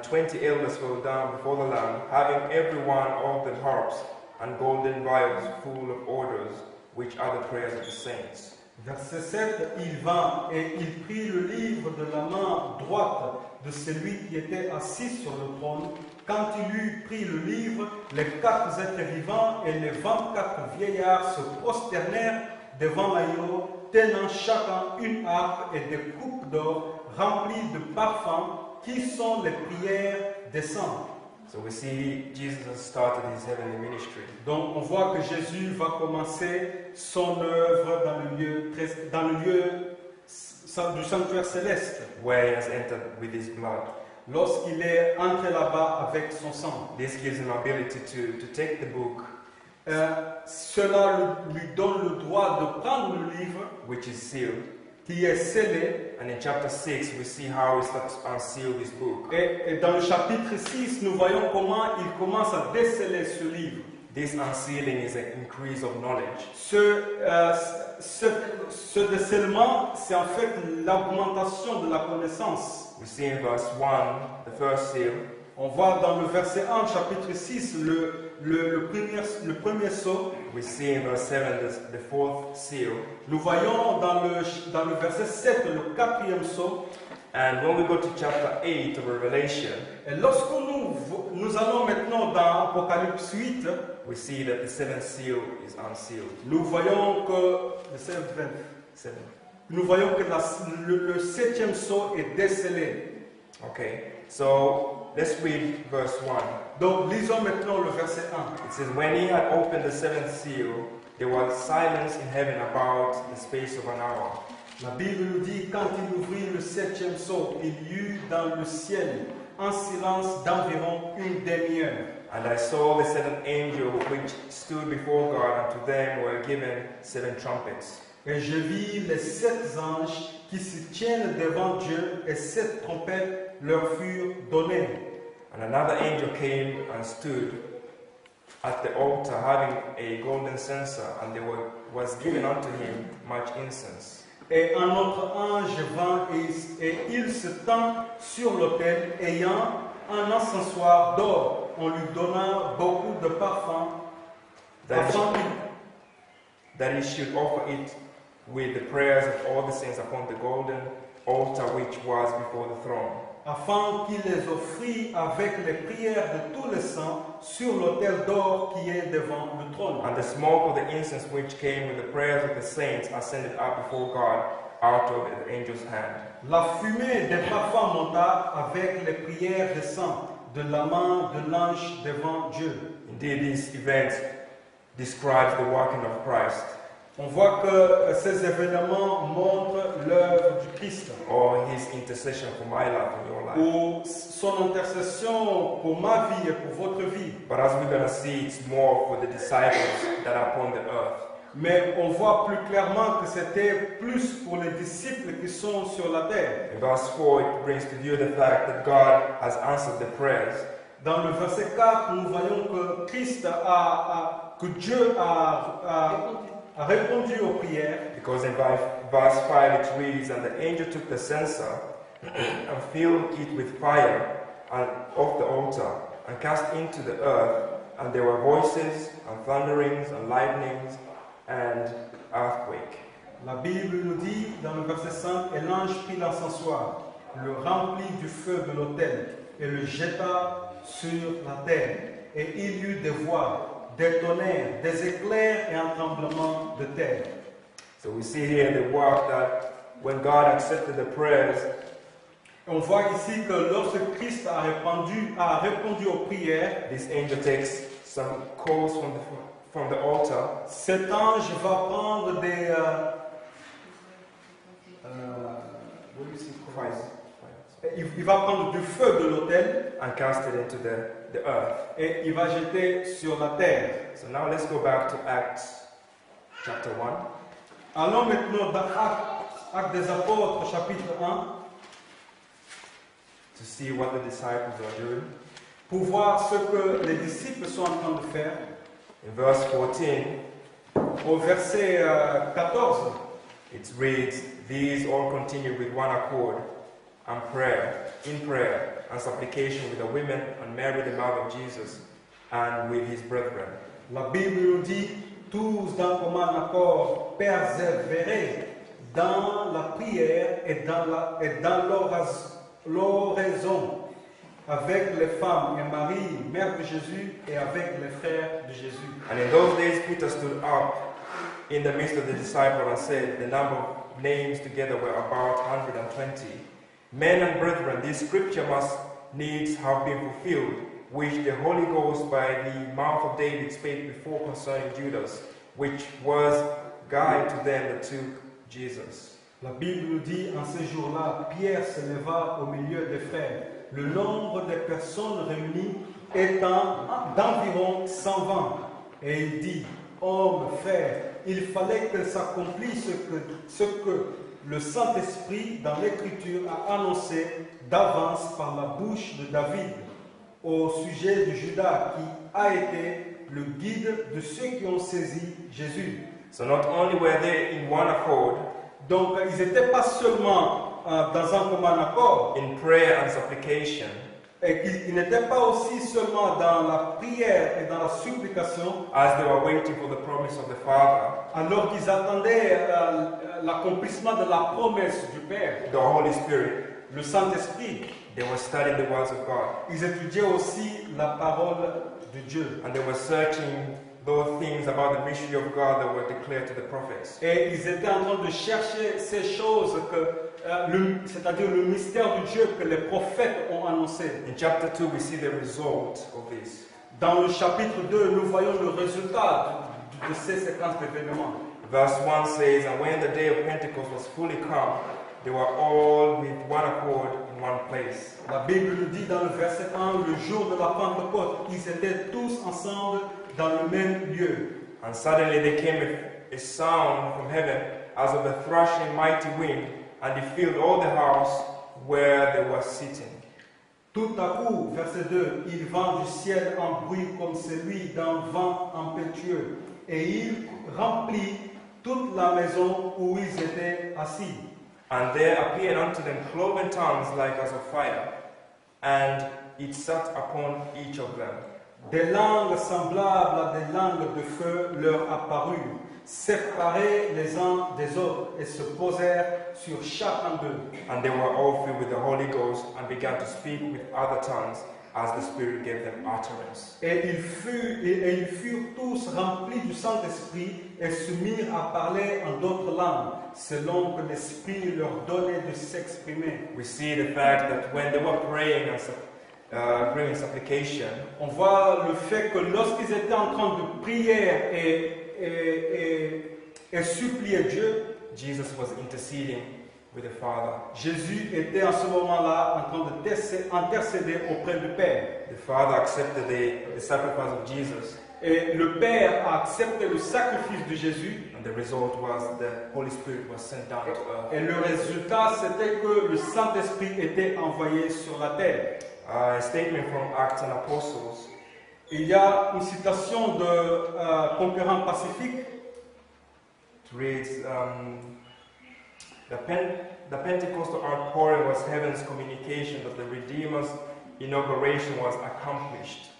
24 elders fell down before the Lamb, having every one of them harps and golden vials full of odors, which are the prayers of the saints. verset 7, il vint et il prit le livre de la main droite de celui qui était assis sur le trône. Quand il eut pris le livre, les 4 êtres vivants et les 24 vieillards se prosternèrent devant l'agneau, tenant chacun une harpe et des coupes d'or remplies de parfums, qui sont les prières des saints. So we see Jesus has started his heavenly ministry. Donc on voit que Jésus va commencer son œuvre dans le lieu du sanctuaire céleste, Where he has entered with his blood. lorsqu'il est entré là-bas avec son sang. This gives him ability to take the book, Cela lui donne le droit de prendre le livre which is sealed. qui est scellé. And in chapter 6, we see how he starts to unseal this book. Et dans le chapitre 6, nous voyons comment il commence à déceler ce livre. This unsealing is an increase of knowledge. Ce décèlement, c'est en fait l'augmentation de la connaissance. We see in verse 1, the first seal, On voit dans le verset 1, chapitre 6, le premier sceau. we see in verse 7 the 4th seal, Nous voyons dans le verset 7 le 4e sceau. and when we go to chapter 8 of Revelation, Et lorsque nous allons maintenant dans Apocalypse 8, we see that the 7th seal is unsealed. nous voyons que le 7e sceau est décelé. Okay, so let's read verse 1. Donc lisons maintenant le verset 1. It says, When he had opened the 7th seal, there was silence in heaven about the space of an hour. La Bible nous dit, quand il ouvrit le 7e sceau, il y eut dans le ciel un silence d'environ une demi-heure. And I saw the 7th angel which stood before God, and to them were given 7 trumpets. Et je vis les 7 anges qui se tiennent devant Dieu, et 7 trompettes leur furent données. And another angel came and stood at the altar, having a golden censer, and there was given unto him much incense. Et un autre ange vint et il se tint sur l'autel, ayant un encensoir d'or. On lui donna beaucoup de parfums, that he should offer it with the prayers of all the saints upon the golden altar which was before the throne. afin qu'il les offrit avec les prières de tous les saints sur l'autel d'or qui est devant le trône. And the smoke of the incense which came with the prayers of the saints ascended up before God out of the angel's hand. La fumée des parfums monta avec les prières des saints de la main de l'ange devant Dieu. Indeed, this event describes the working of Christ, On voit que ces événements montrent l'œuvre du Christ, or his intercession for my life and your life. ou son intercession pour ma vie et pour votre vie. But as we're going to see, it's more for the disciples that are upon the earth. Mais on voit plus clairement que c'était plus pour les disciples qui sont sur la terre. In verse 4, it brings to view the fact that God has answered the prayers. Dans le verset 4, nous voyons que que Dieu a répondu aux prières. Because in verse 5 it reads, "And the angel took the censer and filled it with fire off the altar and cast into the earth, and there were voices and thunderings and lightnings and earthquake." La Bible nous dit dans le verset 5, et l'ange prit l'encensoir, le remplit du feu de l'autel et le jeta sur la terre. Et il y eut des voix, des tonnerres, des éclairs et un tremblement de terre. So we see here the work that when God accepted the prayers, On voit ici que lorsque Christ a répondu aux prières, this angel takes some coals from the altar cet ange va prendre des... il va prendre du feu de l'autel and cast it into the earth. et il va jeter sur la terre. So now let's go back to Acts chapter 1. Allons maintenant dans Actes des Apôtres, chapitre 1, To see what the disciples are doing. pour voir ce que les disciples sont en train de faire. In verse 14, Au verset 14, it reads, "These all continued with one accord and in prayer and supplication with the women and Mary the mother of Jesus and with his brethren." la Bible nous dit, tous d'un commun accord persévérer dans la prière et dans l'oraison avec les femmes et Marie, mère de Jésus, et avec les frères de Jésus. And in those days Peter stood up in the midst of the disciples and said, the number of names together were about 120. "Men and brethren, this scripture must needs have been fulfilled, which the Holy Ghost by the mouth of David spake before concerning Judas, which was guide to them that took Jesus." La Bible nous dit, en ces jours-là, Pierre se leva au milieu des frères. Le nombre de personnes réunies étant d'environ 120. Et il dit, hommes, frères, il fallait que s'accomplisse ce que le Saint-Esprit dans l'Écriture a annoncé d'avance par la bouche de David au sujet de Judas qui a été le guide de ceux qui ont saisi Jésus. So not only were they in one accord Donc ils n'étaient pas seulement dans un commun accord, in prayer and supplication, et qu'ils n'étaient pas aussi seulement dans la prière et dans la supplication, as they were waiting for the promise of the Father, alors qu'ils attendaient l'accomplissement de la promesse du Père, the Holy Spirit. le Saint-Esprit. They were studying the words of God, Ils étudiaient aussi la parole de Dieu. and they were searching those things about the mystery of God that were declared to the prophets. Et ils étaient en train de chercher ces choses, c'est-à-dire le mystère de Dieu que les prophètes ont annoncé. In chapter 2, we see the result of this. Dans le chapitre 2, nous voyons le résultat de ces séquences d'événements. Verse 1 says, "And when the day of Pentecost was fully come, they were all with one accord in one place." La Bible nous dit dans le verset 1, le jour de la Pentecôte, ils étaient tous ensemble dans le même lieu. And suddenly there came a sound from heaven as of a thrashing mighty wind, and it filled all the house where they were sitting. Tout à coup, verset 2, il vint du ciel un bruit comme celui d'un vent impétueux, et il remplit toute la maison où ils étaient assis. And there appeared unto them cloven tongues like as of fire, and it sat upon each of them. Des langues semblables à des langues de feu leur apparurent, séparées les uns des autres, et se posèrent sur chacun d'eux. And they were all filled with the Holy Ghost and began to speak with other tongues as the Spirit gave them utterance. Et ils furent tous remplis du Saint-Esprit et se mirent à parler en d'autres langues, selon que l'Esprit leur donnait de s'exprimer. We see the fact that when they were praying and bringing supplication, On voit le fait que lorsqu'ils étaient en train de prier et supplier Dieu, Jesus was interceding with the Father. Jésus était en ce moment-là en train d'intercéder auprès du Père. The Father accepted the sacrifice of Jesus, Et le Père a accepté le sacrifice de Jésus. and the result was the Holy Spirit was sent down to earth. Et le résultat, c'était que le Saint-Esprit était envoyé sur la terre. A statement from Acts and Apostles. Il y a une citation de Conquérant Pacifique. It reads, the Pentecostal outpouring was heaven's communication that the Redeemer's inauguration was accomplished.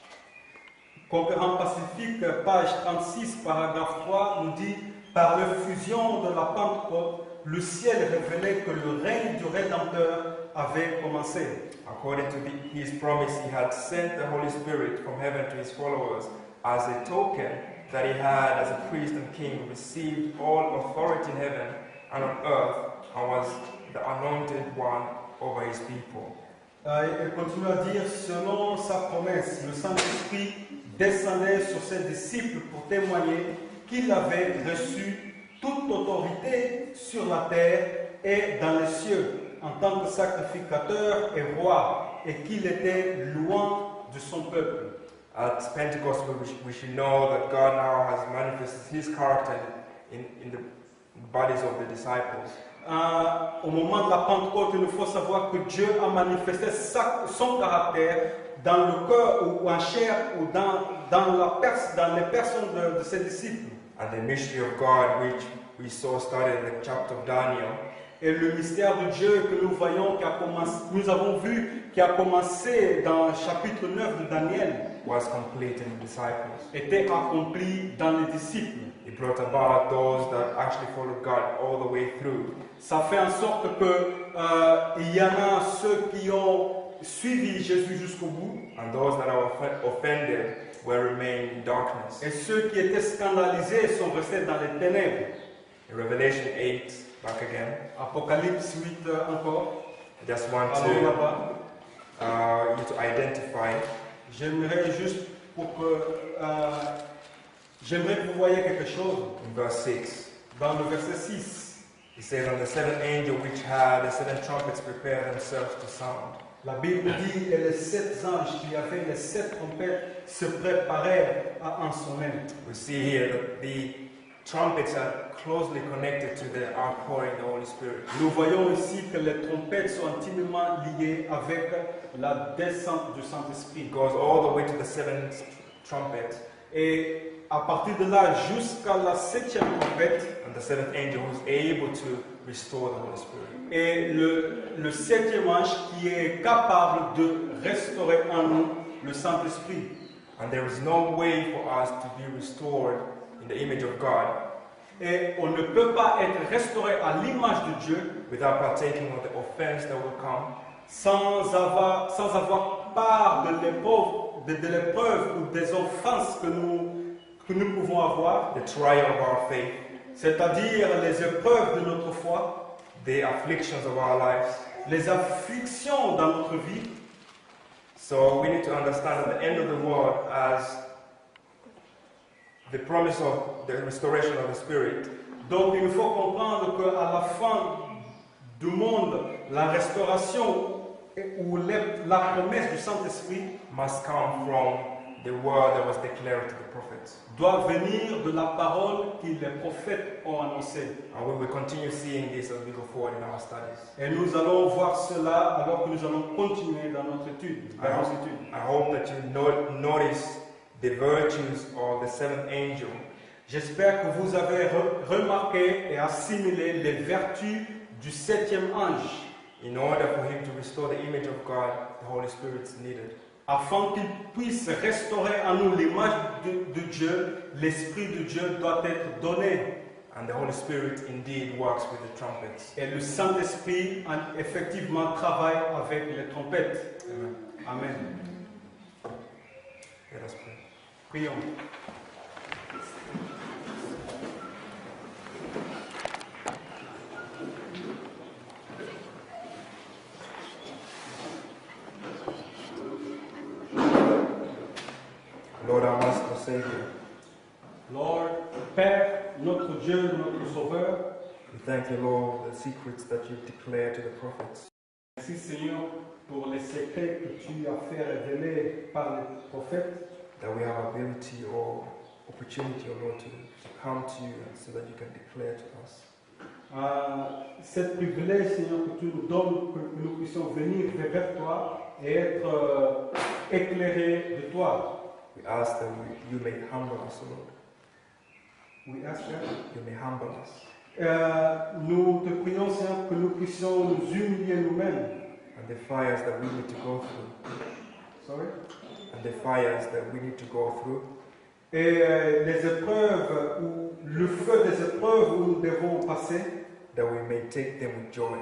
Conquérant Pacifique, page 36, paragraphe 3, nous dit « Par l'effusion de la Pentecôte, le ciel révélait que le règne du Rédempteur avait commencé. » According to his promise, he had sent the Holy Spirit from heaven to his followers as a token that he had, as a priest and king, received all authority in heaven and on earth and was the anointed one over his people. Il continue à dire, selon sa promesse, le Saint-Esprit descendait sur ses disciples pour témoigner qu'il avait reçu toute autorité sur la terre et dans les cieux, en tant que sacrificateur et roi, et qu'il était loin de son peuple. At Pentecost, we should know that God now has manifested his character in the bodies of the disciples. Au moment de la Pentecôte, il faut savoir que Dieu a manifesté son caractère dans le cœur ou en chair ou dans les personnes de ses disciples. And the mystery of God, which we saw started in the chapter of Daniel, Et le mystère de Dieu que nous voyons, nous avons vu, qui a commencé dans le chapitre 9 de Daniel, was complete in the disciples. était accompli dans les disciples. It brought about those that actually followed God all the way through. Ça fait en sorte que il y en a ceux qui ont suivi Jésus jusqu'au bout, And those that are offended will remain in darkness. et ceux qui étaient scandalisés sont restés dans les ténèbres. In Revelation 8, back again, Apocalypse 8 encore. I just want Allons to là-bas. you to identify J'aimerais juste j'aimerais que vous voyez quelque chose in verse 6. dans le verset 6. It says, "And the seventh angel which had the seven trumpets prepared themselves to sound." La Bible dit, et les 7 anges qui avaient les 7 trompettes se préparèrent à en sonner. We see here that the trumpets are closely connected to the outpouring of the Holy Spirit. Nous voyons ici que les trompettes sont intimement liées avec la descente du Saint-Esprit. It goes all the way to the seventh trumpet, Et à partir de là jusqu'à la 7e trompette, and the seventh angel who is able to restore the Holy Spirit. et le 7e ange qui est capable de restaurer en nous le Saint-Esprit. And there is no way for us to be restored in the image of God Et on ne peut pas être restauré à l'image de Dieu without partaking of the offense that will come, sans avoir part de l'épreuve ou des offenses que nous pouvons avoir, the trial of our faith, c'est-à-dire les épreuves de notre foi, the afflictions of our lives. les afflictions dans notre vie. So we need to understand at the end of the world as the promise of the restoration of the Spirit Donc il faut comprendre qu'à la fin du monde, la restauration ou la promesse du Saint-Esprit must come from the word that was declared to the prophets. doit venir de la parole que les prophètes ont annoncée. And we will continue seeing this as we go forward in our studies. Et nous allons voir cela alors que nous allons continuer dans notre étude, dans nos études. I hope that you notice the virtues of the seventh angel. J'espère que vous avez remarqué et assimilé les vertus du 7e ange. In order for him to restore the image of God, the Holy Spirit is needed. afin qu'il puisse restaurer en nous l'image de Dieu, l'Esprit de Dieu doit être donné. And the Holy Spirit indeed works with the trumpets. Et le Saint-Esprit effectivement travaille avec les trompettes. Amen. Amen. Let us pray. Prions. Lord, our Master Savior, Lord, Père, notre Dieu, notre Sauveur, we thank you, Lord, the secrets that you've declared to the prophets. merci Seigneur pour les secrets que tu as fait révéler par les prophètes, That we have ability or opportunity, O Lord, to come to you so that you can declare to us. cet privilège, Seigneur, que tu nous donnes, que nous puissions venir vers toi et être éclairés de toi. We ask that you may humble us, O Lord. Oui, Asher. You may humble us. Nous te prions, Seigneur, que nous puissions nous humilier nous-mêmes. And the fires that we need to go through. Sorry. And the fires that we need to go through. Et les épreuves, ou le feu des épreuves où nous devons passer, That we may take them with joy.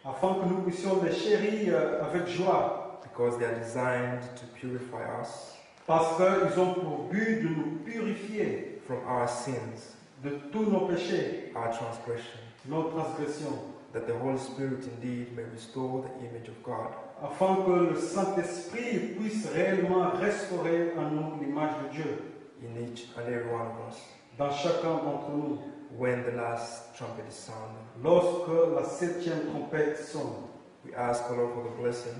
afin que nous puissions les chérir avec joie, Because they are designed to purify us parce qu'ils ont pour but de nous purifier from our sins, de tous nos péchés, our transgression. nos transgressions, That the Holy Spirit indeed may restore the image of God. afin que le Saint-Esprit puisse réellement restaurer en nous l'image de Dieu, In each and every one of us. dans chacun d'entre nous. When the last trumpet is sounded, Lorsque la 7e trompette sonne, we ask, O Lord, for the blessing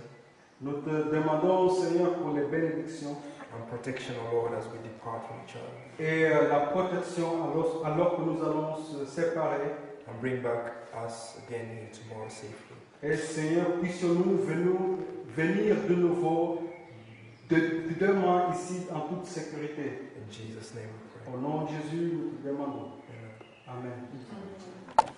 nous te demandons, Seigneur, pour les bénédictions and protection, O Lord, as we depart from each other. et la protection alors que nous allons se séparer. And bring back us again here tomorrow safely. Et Seigneur, puissions-nous venir de nouveau de demain ici en toute sécurité. In Jesus' name we pray. Au nom de Jésus, nous te demandons. Amen. Amen.